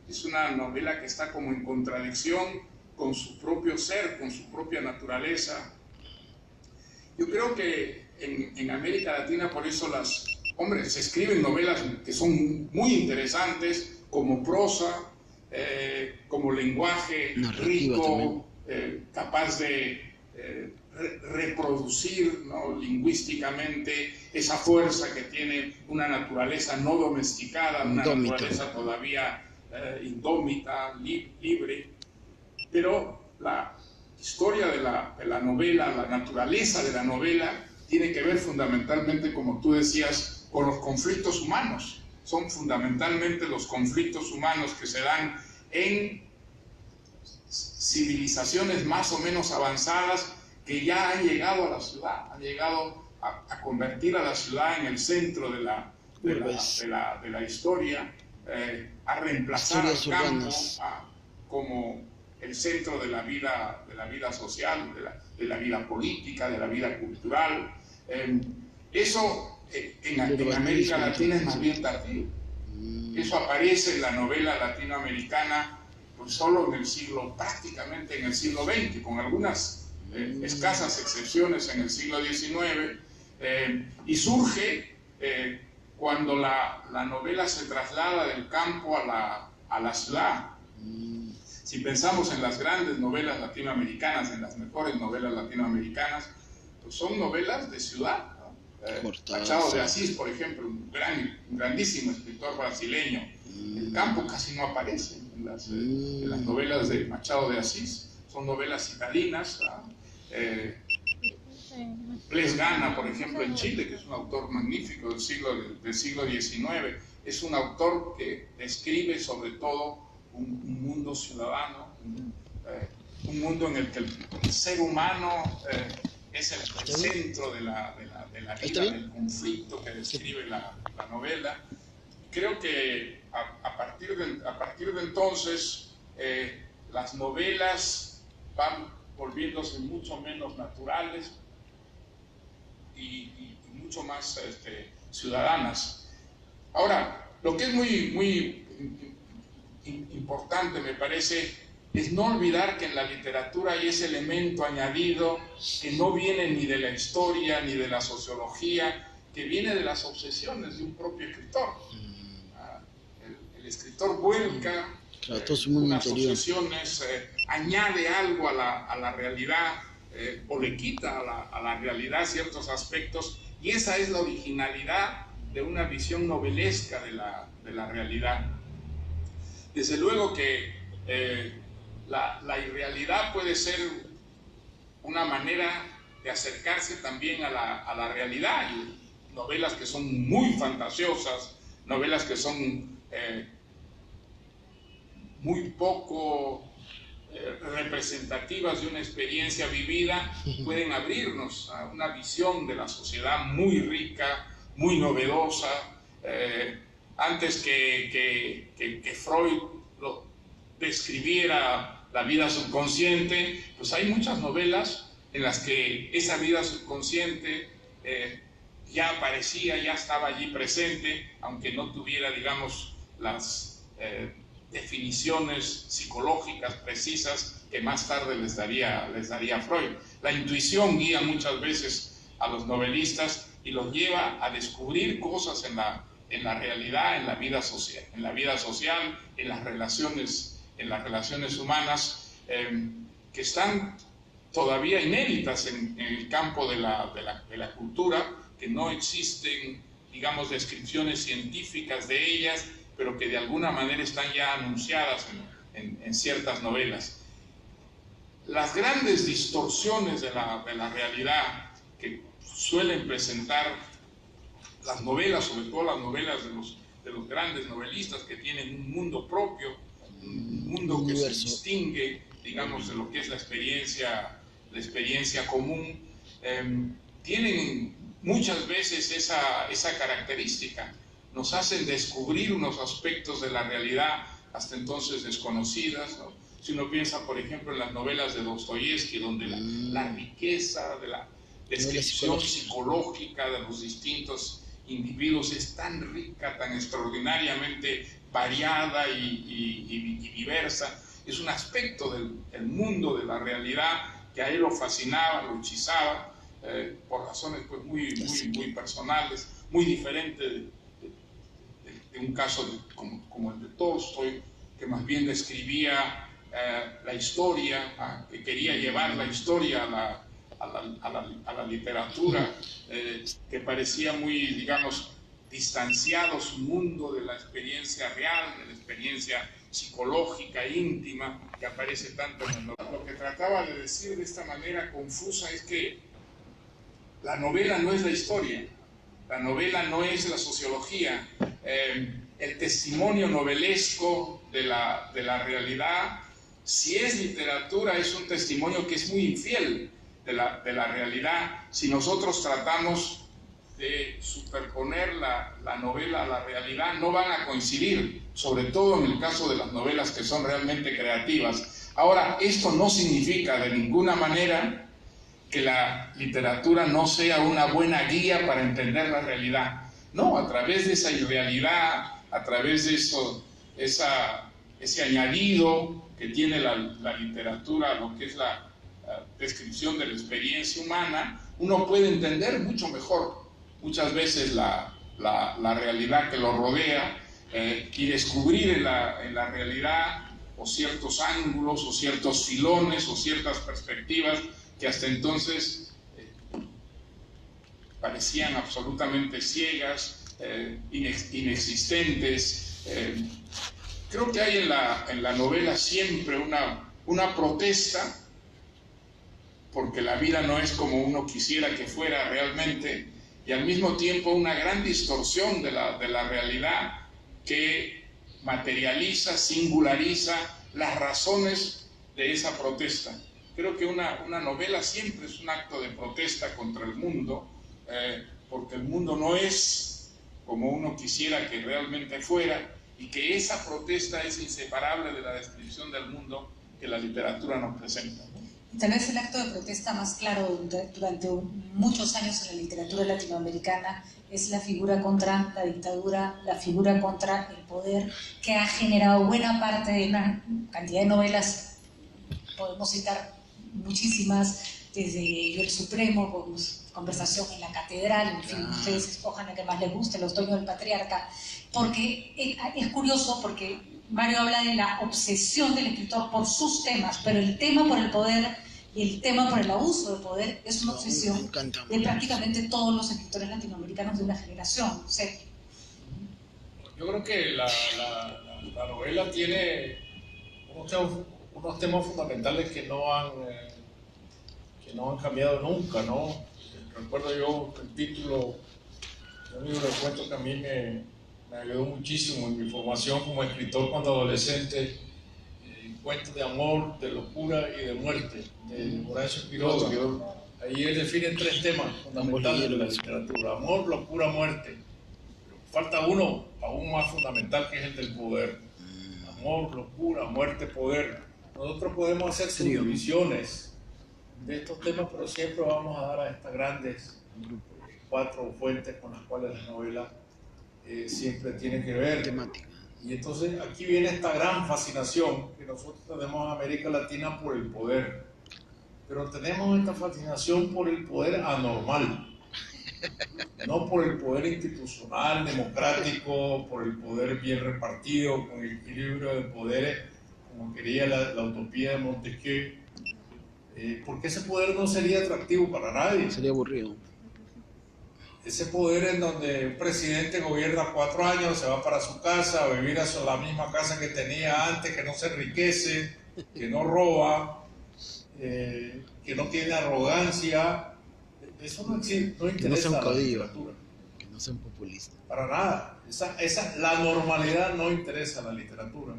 es una novela que está como en contradicción con su propio ser, con su propia naturaleza. Yo creo que en América Latina por eso se escriben novelas que son muy interesantes, como prosa, como lenguaje rico, capaz de reproducir, ¿no?, lingüísticamente esa fuerza que tiene una naturaleza no domesticada, una naturaleza todavía indómita, libre. Pero la historia de la novela, la naturaleza de la novela, tiene que ver fundamentalmente, como tú decías, con los conflictos humanos. Son fundamentalmente los conflictos humanos que se dan en civilizaciones más o menos avanzadas que ya han llegado a la ciudad, han llegado a convertir a la ciudad en el centro de la historia, a reemplazar al campo como el centro de la vida social, de la vida política, de la vida cultural. Eso en América Latina es más bien tardío. Eso aparece en la novela latinoamericana pues solo prácticamente en el siglo XX, con algunas escasas excepciones en el siglo XIX, y surge cuando la novela se traslada del campo a la ciudad. Si pensamos en las grandes novelas latinoamericanas, en las mejores novelas latinoamericanas, pues son novelas de ciudad, ¿no? Machado de Asís, por ejemplo, un grandísimo escritor brasileño. El campo casi no aparece en las novelas de Machado de Asís. Son novelas citadinas. Ples Gana, por ejemplo, en Chile, que es un autor magnífico del siglo XIX, es un autor que describe sobre todo un mundo ciudadano, un mundo en el que el ser humano es el centro de la vida, del conflicto que describe la novela. Creo que a partir de entonces las novelas van volviéndose mucho menos naturales y mucho más ciudadanas. Ahora, lo que es muy importante, me parece, es no olvidar que en la literatura hay ese elemento añadido que no viene ni de la historia ni de la sociología, que viene de las obsesiones de un propio escritor. El escritor vuelca unas obsesiones, añade algo a la realidad, o le quita a la realidad ciertos aspectos, y esa es la originalidad de una visión novelesca de la realidad. Desde luego que la irrealidad puede ser una manera de acercarse también a la realidad. Hay novelas que son muy fantasiosas, novelas que son muy poco representativas de una experiencia vivida, pueden abrirnos a una visión de la sociedad muy rica, muy novedosa. Antes que Freud describiera la vida subconsciente, pues hay muchas novelas en las que esa vida subconsciente ya aparecía, ya estaba allí presente, aunque no tuviera, digamos, las definiciones psicológicas precisas que más tarde les daría Freud. La intuición guía muchas veces a los novelistas y los lleva a descubrir cosas en la realidad, en la vida social, en las relaciones humanas, que están todavía inéditas en el campo de la cultura, que no existen, digamos, descripciones científicas de ellas, pero que de alguna manera están ya anunciadas en ciertas novelas. Las grandes distorsiones de la realidad que suelen presentar las novelas, sobre todo las novelas de los grandes novelistas que tienen un mundo propio, un mundo que se distingue, digamos, de lo que es la experiencia común, tienen muchas veces esa característica. Nos hacen descubrir unos aspectos de la realidad hasta entonces desconocidas, ¿no? Si uno piensa, por ejemplo, en las novelas de Dostoyevsky, donde la riqueza de la descripción psicológica de los distintos individuos es tan rica, tan extraordinariamente variada y diversa, es un aspecto del mundo, de la realidad, que a él lo fascinaba, lo hechizaba, por razones pues, muy personales, muy diferente de un caso como el de Tolstoy, que más bien describía la historia, que quería llevar la historia a la literatura, que parecía muy, digamos, distanciado su mundo de la experiencia real, de la experiencia psicológica, íntima, que aparece tanto en la novela. Lo que trataba de decir de esta manera confusa es que la novela no es la historia, la novela no es la sociología, el testimonio novelesco de la realidad, si es literatura, es un testimonio que es muy infiel de la realidad. Si nosotros tratamos de superponer la novela a la realidad, no van a coincidir, sobre todo en el caso de las novelas que son realmente creativas. Ahora, esto no significa de ninguna manera que la literatura no sea una buena guía para entender la realidad. No, a través de esa irrealidad, a través de ese añadido que tiene la literatura, lo que es la descripción de la experiencia humana, uno puede entender mucho mejor muchas veces la realidad que lo rodea, y descubrir en la realidad o ciertos ángulos o ciertos filones o ciertas perspectivas que hasta entonces parecían absolutamente ciegas, inexistentes. Creo que hay en la novela siempre una protesta, porque la vida no es como uno quisiera que fuera realmente, y al mismo tiempo una gran distorsión de la realidad que materializa, singulariza las razones de esa protesta. Creo que una novela siempre es un acto de protesta contra el mundo, porque el mundo no es como uno quisiera que realmente fuera, y que esa protesta es inseparable de la descripción del mundo que la literatura nos presenta. Tal vez el acto de protesta más claro durante muchos años en la literatura latinoamericana es la figura contra la dictadura, la figura contra el poder, que ha generado buena parte de una cantidad de novelas podemos citar muchísimas, desde Yo el Supremo, Conversación en la Catedral, en fin, ustedes escojan la que más les guste, El Otoño del Patriarca, porque es curioso, porque Mario habla de la obsesión del escritor por sus temas, pero el tema por el poder y el tema por el abuso del poder es una obsesión de prácticamente todos los escritores latinoamericanos de una generación. ¿Sí? Yo creo que la novela tiene unos temas fundamentales que no han cambiado nunca, ¿no? Recuerdo yo el título de un libro de cuentos que a mí me ayudó muchísimo en mi formación como escritor cuando adolescente, Cuentos de amor, de locura y de muerte, de Horacio Quiroga. Ahí él define 3 temas fundamentales de la literatura: amor, locura, muerte. Pero falta uno aún más fundamental, que es el del poder. Amor, locura, muerte, poder. Nosotros podemos hacer subdivisiones de estos temas, pero siempre vamos a dar a estas grandes 4 fuentes con las cuales la novela siempre tiene que ver. Temática. Y entonces aquí viene esta gran fascinación que nosotros tenemos en América Latina por el poder. Pero tenemos esta fascinación por el poder anormal, no por el poder institucional, democrático, por el poder bien repartido, con el equilibrio de poderes, como quería la utopía de Montesquieu. Porque ese poder no sería atractivo para nadie. Sería aburrido. Ese poder en donde un presidente gobierna 4 años, se va para su casa a vivir a la misma casa que tenía antes, que no se enriquece, que no roba, que no tiene arrogancia. Eso no interesa, que no sea un a la caudillo, literatura. que no sea un populista. Para nada. La normalidad no interesa a la literatura.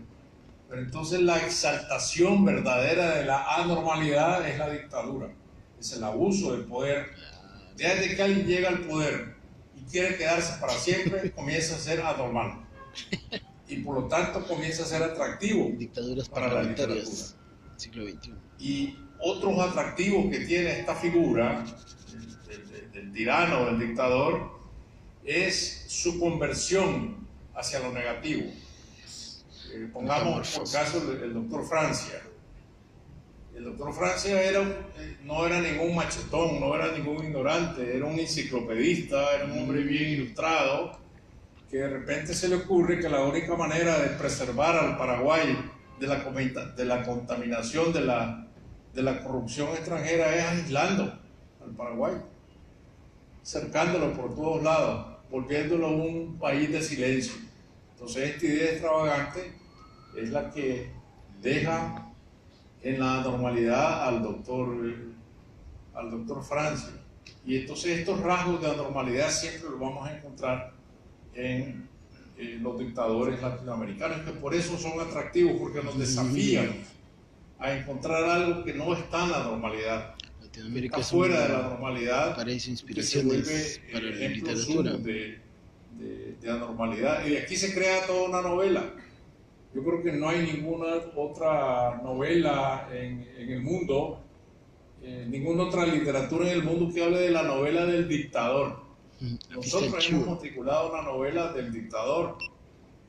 Pero entonces la exaltación verdadera de la anormalidad es la dictadura. Es el abuso del poder. Desde que alguien llega al poder y quiere quedarse para siempre, comienza a ser anormal. Y por lo tanto comienza a ser atractivo Dictaduras para la literatura. Siglo XXI. Y otros atractivos que tiene esta figura del tirano, del dictador, es su conversión hacia lo negativo. Pongamos por caso el doctor Francia. El doctor Francia no era ningún machetón, no era ningún ignorante, era un enciclopedista, era un hombre bien ilustrado, que de repente se le ocurre que la única manera de preservar al Paraguay de la contaminación de la corrupción extranjera es aislando al Paraguay, cercándolo por todos lados, volviéndolo un país de silencio. Entonces esta idea extravagante es la que deja en la normalidad al doctor Francia. Y entonces estos rasgos de anormalidad siempre los vamos a encontrar en los dictadores latinoamericanos, que por eso son atractivos, porque nos desafían a encontrar algo que no está en la normalidad, Latinoamérica está fuera de la normalidad, parece que se inspiraciones vuelve para la ejemplo literatura. sumo de anormalidad. Y de aquí se crea toda una novela. Yo creo que no hay ninguna otra novela en el mundo, ninguna otra literatura en el mundo que hable de la novela del dictador. Nosotros hemos matriculado una novela del dictador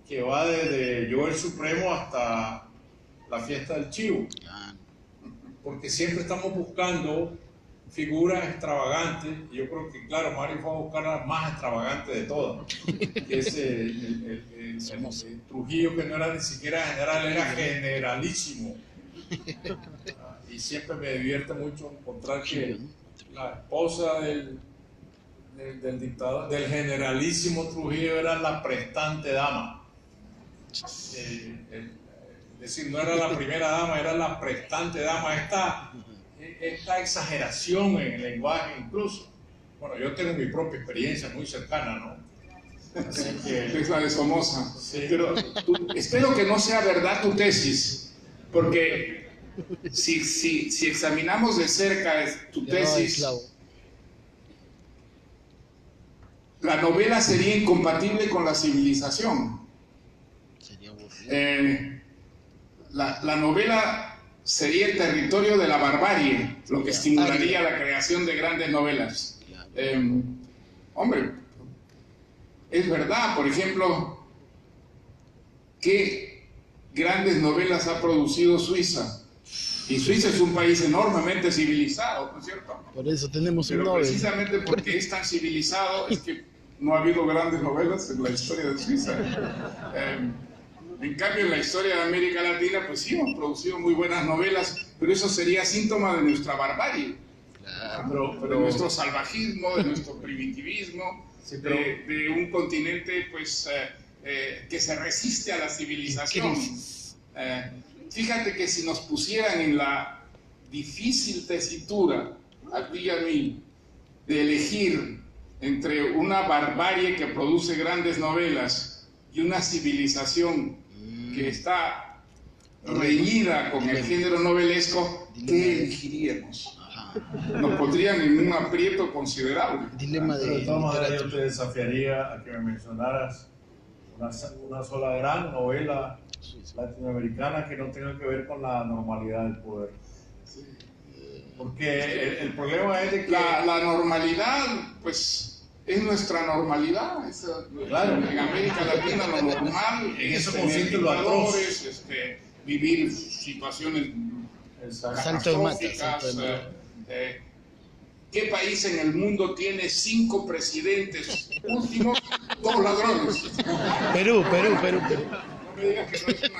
que va desde Yo el Supremo hasta La Fiesta del Chivo. Porque siempre estamos buscando figuras extravagantes, y yo creo que, claro, Mario fue a buscar la más extravagante de todas, que es el Trujillo, que no era ni siquiera general, era generalísimo. Y siempre me divierte mucho encontrar que la esposa del dictador, del generalísimo Trujillo, era la prestante dama. Es decir, no era la primera dama, era la prestante dama. Esta exageración en el lenguaje, incluso. Bueno, yo tengo mi propia experiencia muy cercana, ¿no? Así que... Es la de Somoza. Sí. Pero espero que no sea verdad tu tesis, porque si examinamos de cerca tu tesis, la novela sería incompatible con la civilización. Sería aburrido. La novela sería el territorio de la barbarie, lo que estimularía la creación de grandes novelas. Hombre, es verdad, por ejemplo, ¿qué grandes novelas ha producido Suiza? Y Suiza es un país enormemente civilizado, ¿no es cierto? Por eso tenemos un Pero Nobel. precisamente porque es tan civilizado es que no ha habido grandes novelas en la historia de Suiza. En cambio, en la historia de América Latina, pues sí hemos producido muy buenas novelas, pero eso sería síntoma de nuestra barbarie, de nuestro salvajismo, de nuestro primitivismo, sí, pero... de un continente pues, que se resiste a la civilización. Fíjate que si nos pusieran en la difícil tesitura, a ti y a mí, de elegir entre una barbarie que produce grandes novelas y una civilización que está reñida con el género novelesco, ¿qué elegiríamos? Nos pondrían en un aprieto considerable. Dilema Pero de todas maneras yo literatura. te desafiaría a que me mencionaras una sola gran novela latinoamericana que no tenga que ver con la normalidad del poder. Porque el problema es de que... La normalidad, pues, es nuestra normalidad. Claro. En América Latina lo normal En es eso tener consiste lo atroz. dictadores, vivir situaciones Salto de mata, catastróficas. salto de mata. ¿Qué país en el mundo tiene 5 presidentes últimos, 2 ladrones? Perú. No me digas que no es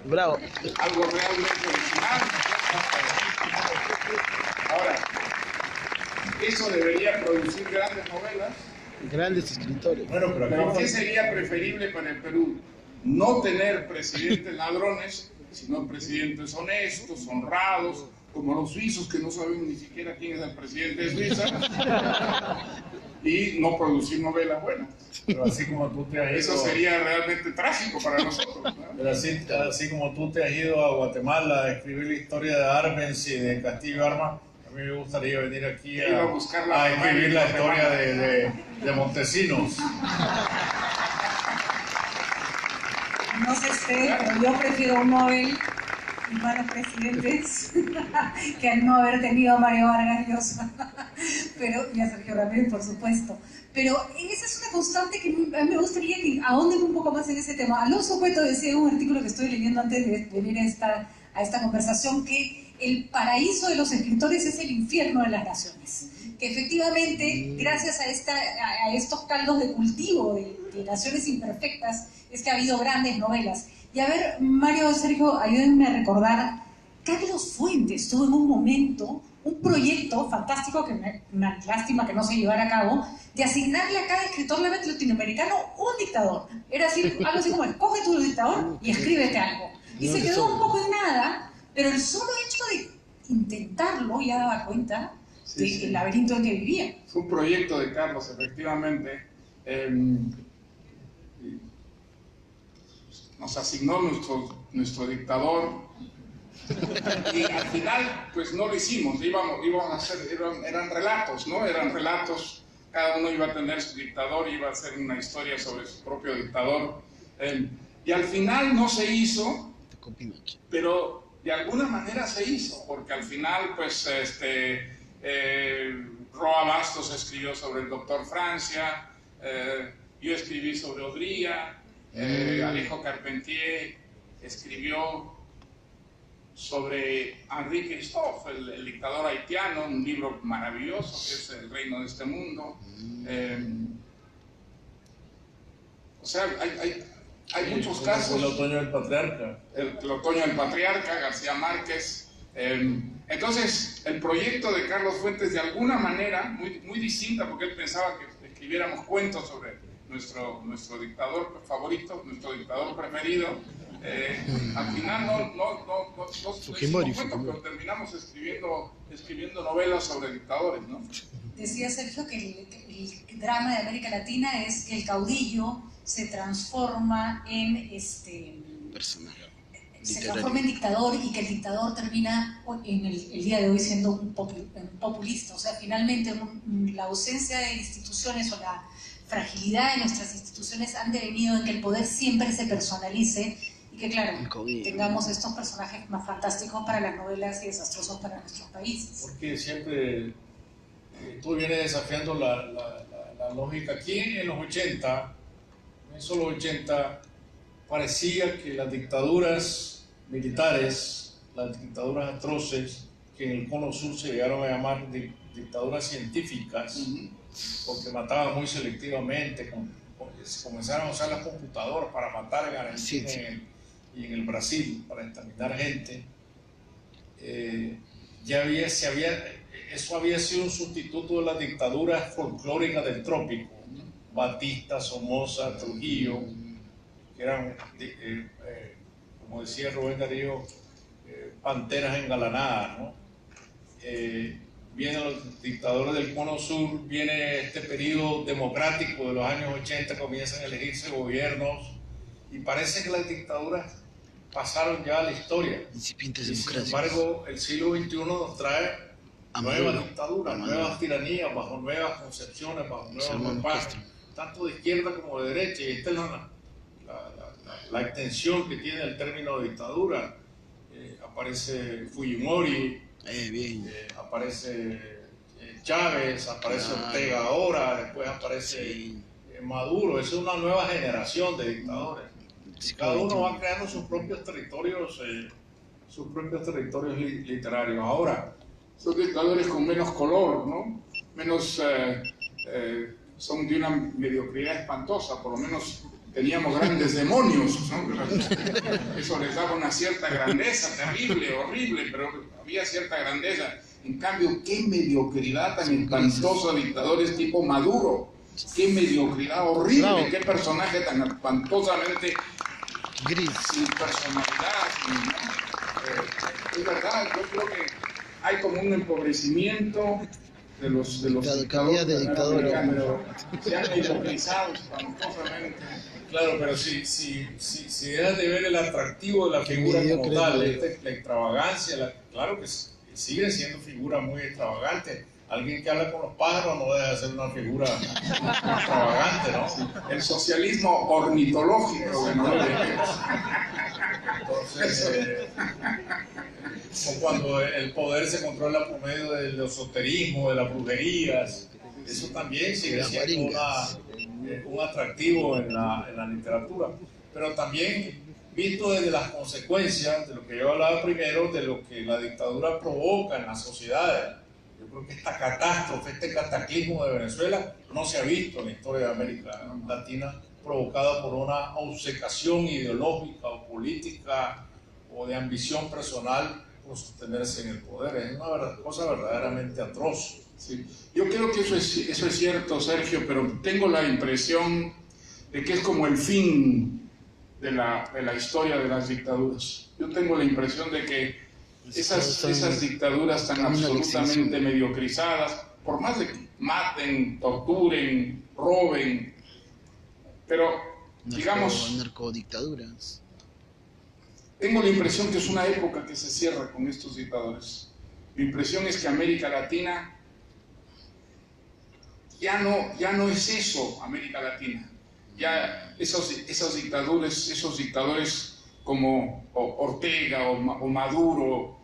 Bravo. algo realmente original. Ahora, eso debería producir grandes novelas. Grandes escritores. Bueno, pero Pero aquí ¿qué sería preferible para el Perú? No tener presidentes ladrones, sino presidentes honestos, honrados, como los suizos que no saben ni siquiera quién es el presidente de Suiza, y no producir novelas buenas. pero así como tú te has ido... Eso sería realmente trágico para nosotros, ¿no? Pero así como tú te has ido a Guatemala a escribir la historia de Arbenz y de Castillo Armas, a mí me gustaría venir aquí Ir a buscar la a escribir la Guatemala. historia de Montesinos. No sé usted, pero yo prefiero un Nobel y malos presidentes que al no haber tenido a Mario Vargas Llosa. Pero, y a Sergio Ramírez, por supuesto. Pero esa es una constante que a mí me gustaría que ahonden un poco más en ese tema. Alonso Cueto decía en un artículo que estoy leyendo antes de venir a esta conversación que el paraíso de los escritores es el infierno de las naciones. Que efectivamente, gracias a estos caldos de cultivo de naciones imperfectas, es que ha habido grandes novelas. Y a ver, Mario, Sergio, ayúdenme a recordar, Carlos Fuentes tuvo en un momento un proyecto fantástico, una lástima que no se llevara a cabo, de asignarle a cada escritor latinoamericano un dictador. Era así, algo así como, escoge tu dictador y escríbete algo. Y se quedó un poco en nada, pero el solo hecho de intentarlo ya daba cuenta del laberinto en que vivía. Fue un proyecto de Carlos, efectivamente. Nos asignó nuestro dictador y al final pues no lo hicimos, íbamos a hacer, eran relatos, ¿no? Eran relatos, cada uno iba a tener su dictador, iba a hacer una historia sobre su propio dictador, y al final no se hizo, pero de alguna manera se hizo, porque al final pues Roa Bastos escribió sobre el doctor Francia, yo escribí sobre Odría, Alejo Carpentier escribió sobre Henri Christophe, el dictador haitiano, un libro maravilloso que es El reino de este mundo. O sea, hay muchos casos. El otoño del patriarca. El otoño del patriarca, García Márquez. Entonces, el proyecto de Carlos Fuentes, de alguna manera, muy distinta, porque él pensaba que escribiéramos cuentos sobre nuestro dictador favorito, nuestro dictador preferido. Al final no hicimos cuentos, pero terminamos escribiendo novelas sobre dictadores, ¿no? Decía Sergio que el drama de América Latina es que el caudillo se transforma en Personaje. se transforma en dictador y que el dictador termina en el día de hoy siendo un populista. O sea, finalmente la ausencia de instituciones o la fragilidad de nuestras instituciones han devenido en que el poder siempre se personalice y que, claro, tengamos estos personajes más fantásticos para las novelas y desastrosos para nuestros países. Porque siempre tú vienes desafiando la lógica. Aquí en los 80, en solo 80, parecía que las dictaduras militares las dictaduras atroces que en el Cono Sur se llegaron a llamar dictaduras científicas, porque mataban muy selectivamente, comenzaron a usar las computadoras para matar en Argentina y en el Brasil, para exterminar gente. Eso había sido un sustituto de las dictaduras folclóricas del trópico, Batista, Somoza, Trujillo, que eran, como decía Rubén Darío, panteras engalanadas, ¿no? Vienen los dictadores del Cono Sur, viene este periodo democrático de los años 80, comienzan a elegirse gobiernos y parece que las dictaduras pasaron ya a la historia. Incipientes y sin democracias. embargo, el siglo XXI nos trae nuevas dictaduras, nuevas tiranías, bajo nuevas concepciones, bajo nuevos ropajes, tanto de izquierda como de derecha, y esta es la extensión que tiene el término de dictadura. Aparece Fujimori, aparece Chávez, aparece Ortega ahora, después aparece Maduro. Es una nueva generación de dictadores. Cada uno va creando sus propios territorios literarios. Ahora, son dictadores con menos color, ¿no? Menos, son de una mediocridad espantosa, por lo menos teníamos grandes demonios, ¿no? Eso les daba una cierta grandeza, terrible, horrible, pero había cierta grandeza. En cambio, qué mediocridad tan espantosa, dictadores tipo Maduro, qué mediocridad horrible, qué personaje tan espantosamente gris, sin personalidad, es verdad, yo creo que hay como un empobrecimiento de los calidad de dictadores, pero se han mediocrizado espantosamente. Claro, pero si dejas de ver el atractivo de la figura como tal, la extravagancia, claro que siguen siendo figuras muy extravagantes. Alguien que habla con los pájaros no deja de ser una figura extravagante, ¿no? El socialismo ornitológico, ¿no? Entonces, o cuando el poder se controla por medio del esoterismo, de las brujerías, eso también sigue siendo un atractivo en la literatura. Pero también, visto desde las consecuencias de lo que yo hablaba primero, de lo que la dictadura provoca en las sociedades. Yo creo que esta catástrofe, este cataclismo de Venezuela no se ha visto en la historia de América Latina, provocada por una obcecación ideológica o política o de ambición personal por sostenerse en el poder. Es una cosa verdaderamente atroz. Sí. Yo creo que eso es cierto, Sergio, pero tengo la impresión de que es como el fin de la historia de las dictaduras. Yo tengo la impresión de que esas dictaduras tan absolutamente mediocrizadas, por más de que maten, torturen, roben, pero digamos, narcodictaduras. Tengo la impresión que es una época que se cierra con estos dictadores. Mi impresión es que América Latina ya no es eso, América Latina. Ya esos dictadores como Ortega o Maduro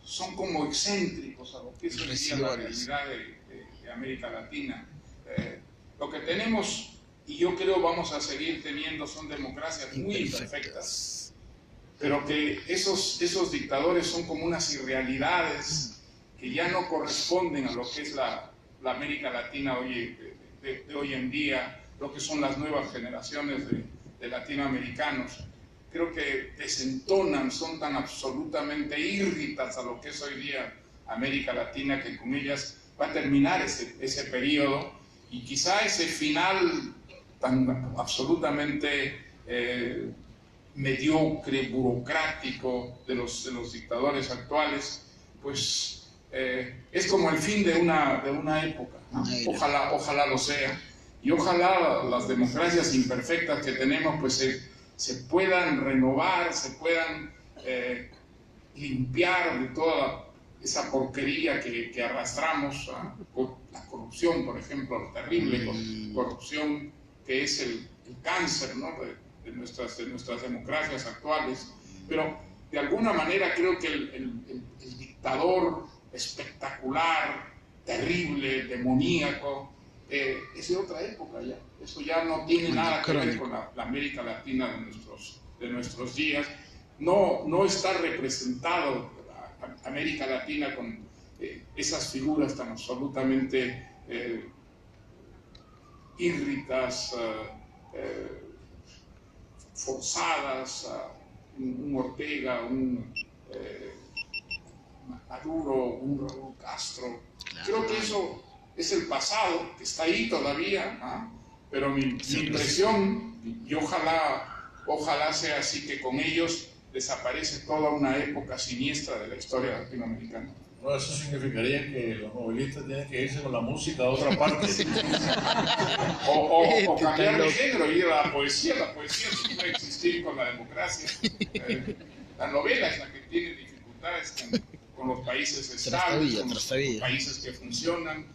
son como excéntricos a lo que es la realidad de América Latina. Lo que tenemos, y yo creo vamos a seguir teniendo, son democracias muy imperfectas, pero que esos dictadores son como unas irrealidades que ya no corresponden a lo que es la América Latina de hoy en día, lo que son las nuevas generaciones de latinoamericanos. Creo que desentonan, son tan absolutamente írritas a lo que es hoy día América Latina, que con ellas va a terminar ese periodo, y quizá ese final tan absolutamente mediocre, burocrático de los dictadores actuales, pues es como el fin de una época, ¿no? Ojalá lo sea, y ojalá las democracias imperfectas que tenemos pues se puedan renovar, se puedan limpiar de toda esa porquería que arrastramos, la corrupción, por ejemplo, la terrible corrupción que es el cáncer, ¿no? de nuestras democracias actuales. Pero de alguna manera creo que el dictador espectacular, terrible, demoníaco, es de otra época ya. Eso ya no tiene nada que ver con la América Latina de nuestros días. no está representado América Latina con esas figuras tan absolutamente írritas, forzadas, un Ortega, un Maduro, un Raúl Castro. Creo que eso es el pasado, que está ahí todavía, ¿ah? Pero mi impresión, y ojalá sea así, que con ellos desaparece toda una época siniestra de la historia latinoamericana. No, eso significaría que los novelistas tienen que irse con la música a otra parte. o cambiar de género, ir a la poesía. La poesía sí puede existir con la democracia. La novela es la que tiene dificultades con los países estables, con los países que funcionan.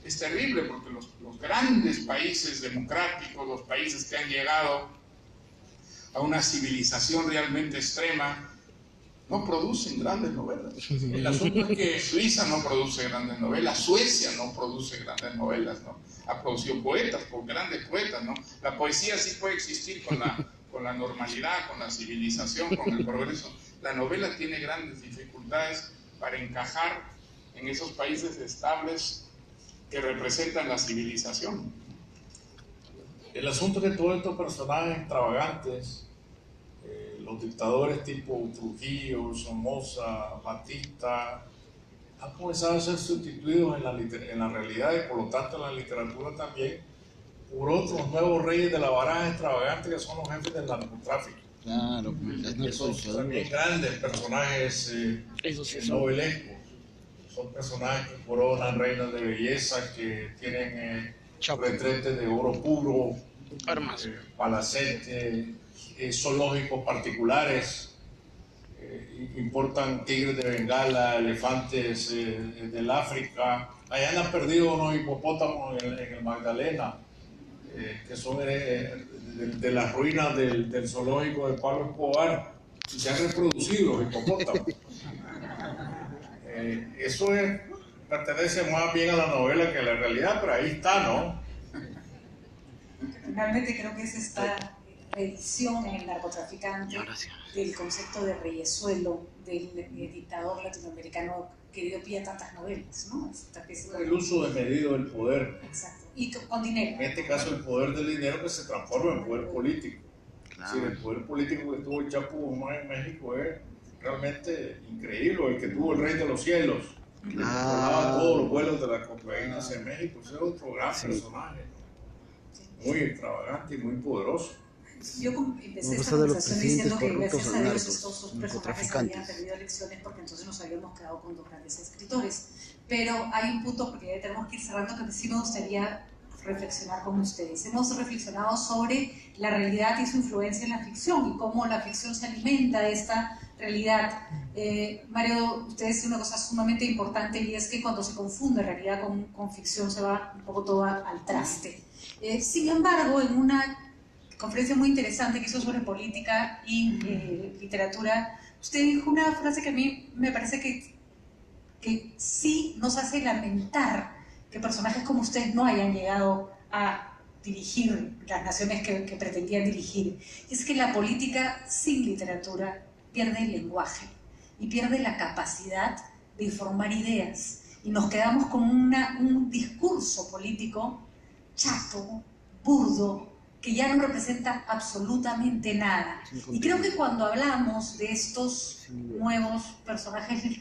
Es terrible porque los grandes países democráticos, los países que han llegado a una civilización realmente extrema, no producen grandes novelas. El asunto es que Suiza no produce grandes novelas, Suecia no produce grandes novelas, ¿no? Ha producido poetas, grandes poetas, ¿no? La poesía sí puede existir con la normalidad, con la civilización, con el progreso. La novela tiene grandes dificultades para encajar en esos países estables que representan la civilización. El asunto es que todos estos personajes extravagantes, los dictadores tipo Trujillo, Somoza, Batista, han comenzado a ser sustituidos en la realidad y por lo tanto en la literatura también por otros nuevos reyes de la baraja extravagante que son los jefes del narcotráfico. Claro, Que son también grandes personajes novelescos. Son personajes que coronan reinas de belleza, que tienen retretes de oro puro, palacetes, zoológicos particulares, importan tigres de Bengala, elefantes del África. Allá han perdido unos hipopótamos en el Magdalena, que son de las ruinas del zoológico de Pablo Escobar. Se han reproducido los hipopótamos. Eso pertenece más bien a la novela que a la realidad, pero ahí está, ¿no? Finalmente creo que es esta reedición en el narcotraficante del concepto de reyesuelo del dictador latinoamericano que dio pie a tantas novelas, ¿no? El uso desmedido del poder. Exacto. Y con dinero. En este caso el poder del dinero que se transforma en poder político. Claro. Es decir, el poder político que tuvo el Chapo Guzmán en México es realmente increíble. El que tuvo el Rey de los Cielos, que controlaba todos los vuelos de la cocaína hacia México. Ese es otro gran personaje, ¿no? Muy extravagante y muy poderoso. Yo empecé esta conversación diciendo que gracias a Dios estos personajes habían perdido elecciones porque entonces nos habíamos quedado con dos grandes escritores. Pero hay un punto, porque ya tenemos que ir cerrando, que sí me gustaría reflexionar con ustedes. Hemos reflexionado sobre la realidad y su influencia en la ficción y cómo la ficción se alimenta de esta realidad. Mario, usted dice una cosa sumamente importante y es que cuando se confunde realidad con ficción se va un poco todo al traste. Sin embargo, en una conferencia muy interesante que hizo sobre política y literatura, usted dijo una frase que a mí me parece que sí nos hace lamentar que personajes como usted no hayan llegado a dirigir las naciones que pretendían dirigir. Es que la política sin literatura pierde el lenguaje y pierde la capacidad de informar ideas y nos quedamos con un discurso político chato, burdo, que ya no representa absolutamente nada. Y creo que cuando hablamos de estos nuevos personajes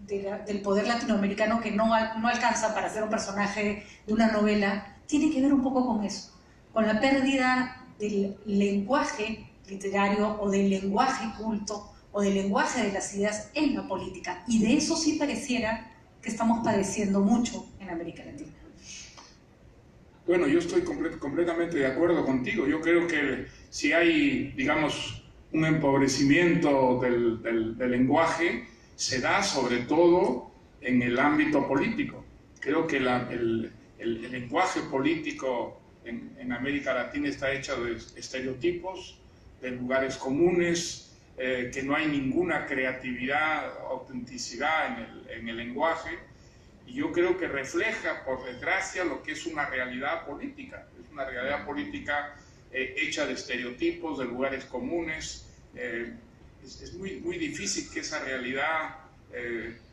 del poder latinoamericano que no alcanza para ser un personaje de una novela, tiene que ver un poco con eso, con la pérdida del lenguaje literario o del lenguaje culto o del lenguaje de las ideas en la política. Y de eso sí pareciera que estamos padeciendo mucho en América Latina. Bueno, yo estoy completamente de acuerdo contigo. Yo creo que si hay, digamos, un empobrecimiento del lenguaje, se da sobre todo en el ámbito político. Creo que el lenguaje político en América Latina está hecho de estereotipos, de lugares comunes, que no hay ninguna creatividad, autenticidad en el lenguaje. Y yo creo que refleja, por desgracia, lo que es una realidad política. Es una realidad política hecha de estereotipos, de lugares comunes. es muy difícil que esa realidad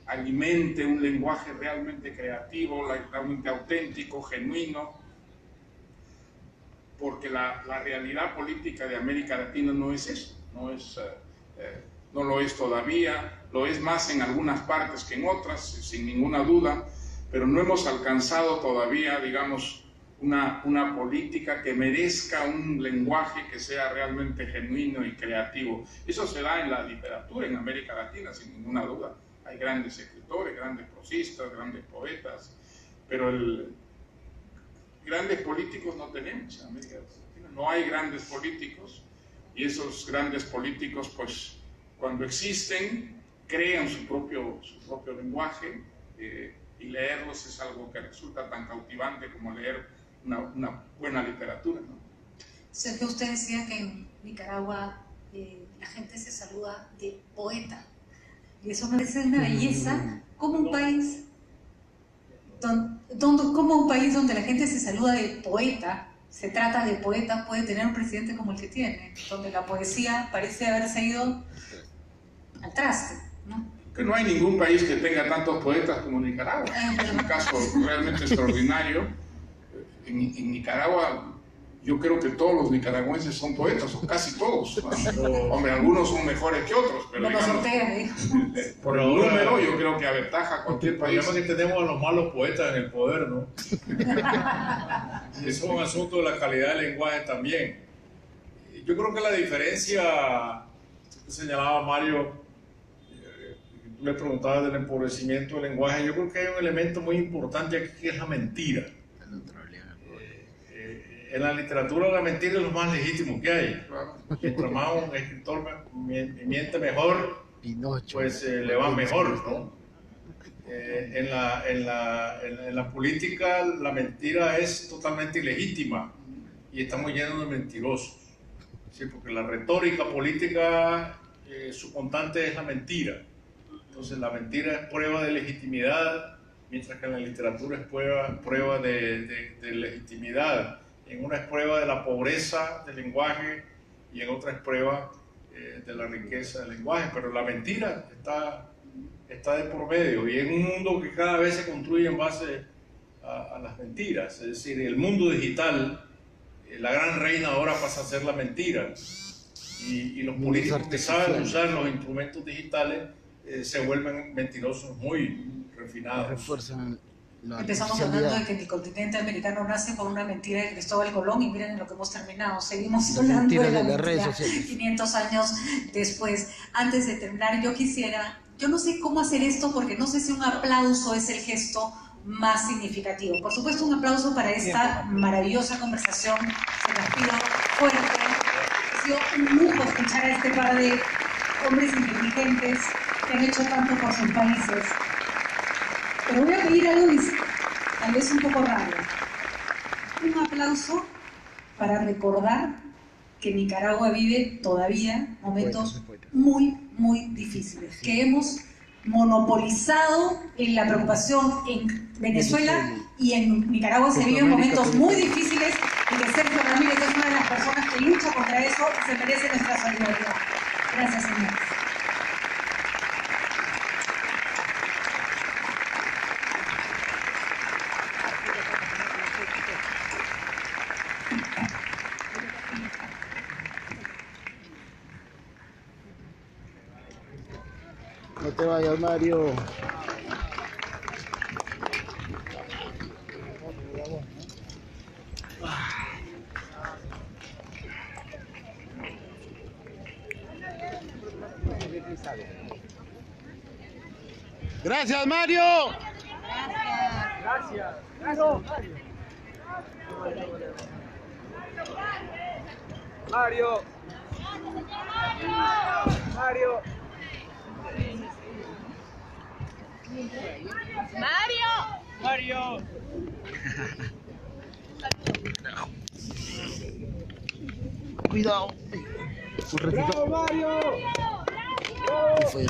alimente un lenguaje realmente creativo, realmente auténtico, genuino, porque la realidad política de América Latina no es eso, no lo es todavía, lo es más en algunas partes que en otras, sin ninguna duda, pero no hemos alcanzado todavía, digamos, una política que merezca un lenguaje que sea realmente genuino y creativo. Eso se da en la literatura en América Latina, sin ninguna duda. Hay grandes escritores, grandes prosistas, grandes poetas, pero grandes políticos no tenemos en América Latina. No hay grandes políticos, y esos grandes políticos, pues, cuando existen, crean su propio lenguaje, y leerlos es algo que resulta tan cautivante como leer una buena literatura, ¿no? Sergio, usted decía que en Nicaragua la gente se saluda de poeta, y eso me parece una belleza, como un país donde la gente se saluda de poeta, se trata de poeta, puede tener un presidente como el que tiene, donde la poesía parece haberse ido al traste, ¿no? Que no hay ningún país que tenga tantos poetas como Nicaragua. Es un caso realmente extraordinario. En Nicaragua, yo creo que todos los nicaragüenses son poetas, o casi todos, ¿no? Hombre, algunos son mejores que otros, pero digamos, por el número yo creo que aventaja a cualquier país. El problema es que tenemos a los malos poetas en el poder, ¿no? Y eso es un asunto de la calidad del lenguaje también. Yo creo que la diferencia que señalaba Mario, tú le preguntabas del empobrecimiento del lenguaje, yo creo que hay un elemento muy importante aquí que es la mentira. En la literatura la mentira es lo más legítimo que hay. Mientras más un escritor miente mejor, pues le va mejor, ¿no? En la política la mentira es totalmente ilegítima y estamos llenos de mentirosos. Sí, porque la retórica política, su constante es la mentira. Entonces la mentira es prueba de legitimidad, mientras que en la literatura es prueba de legitimidad. En una es prueba de la pobreza del lenguaje y en otra es prueba de la riqueza del lenguaje, pero la mentira está de por medio, y en un mundo que cada vez se construye en base a las mentiras. Es decir, el mundo digital, la gran reina ahora pasa a ser la mentira, y los políticos que saben usar los instrumentos digitales se vuelven mentirosos muy refinados. Empezamos hablando de que el continente americano nace por una mentira de Cristóbal Colón, y miren en lo que hemos terminado. Seguimos hablando de la mentira 500 años después. Antes de terminar, yo no sé cómo hacer esto, porque no sé si un aplauso es el gesto más significativo. Por supuesto, un aplauso para esta maravillosa conversación. Se las pido fuerte. Ha sido un lujo escuchar a este par de hombres inteligentes que han hecho tanto por sus países. Pero voy a pedir algo tal vez un poco raro. Un aplauso para recordar que Nicaragua vive todavía momentos muy, muy difíciles, que hemos monopolizado en la preocupación en Venezuela, y en Nicaragua se viven momentos muy difíciles, y que Sergio Ramírez es una de las personas que lucha contra eso y se merece nuestra solidaridad. Gracias, señores. No te vayas, Mario. Gracias, Mario. Gracias. Mario. Mario. Cuidado. Un ratito. ¡Bravo, Mario! ¿Qué fue?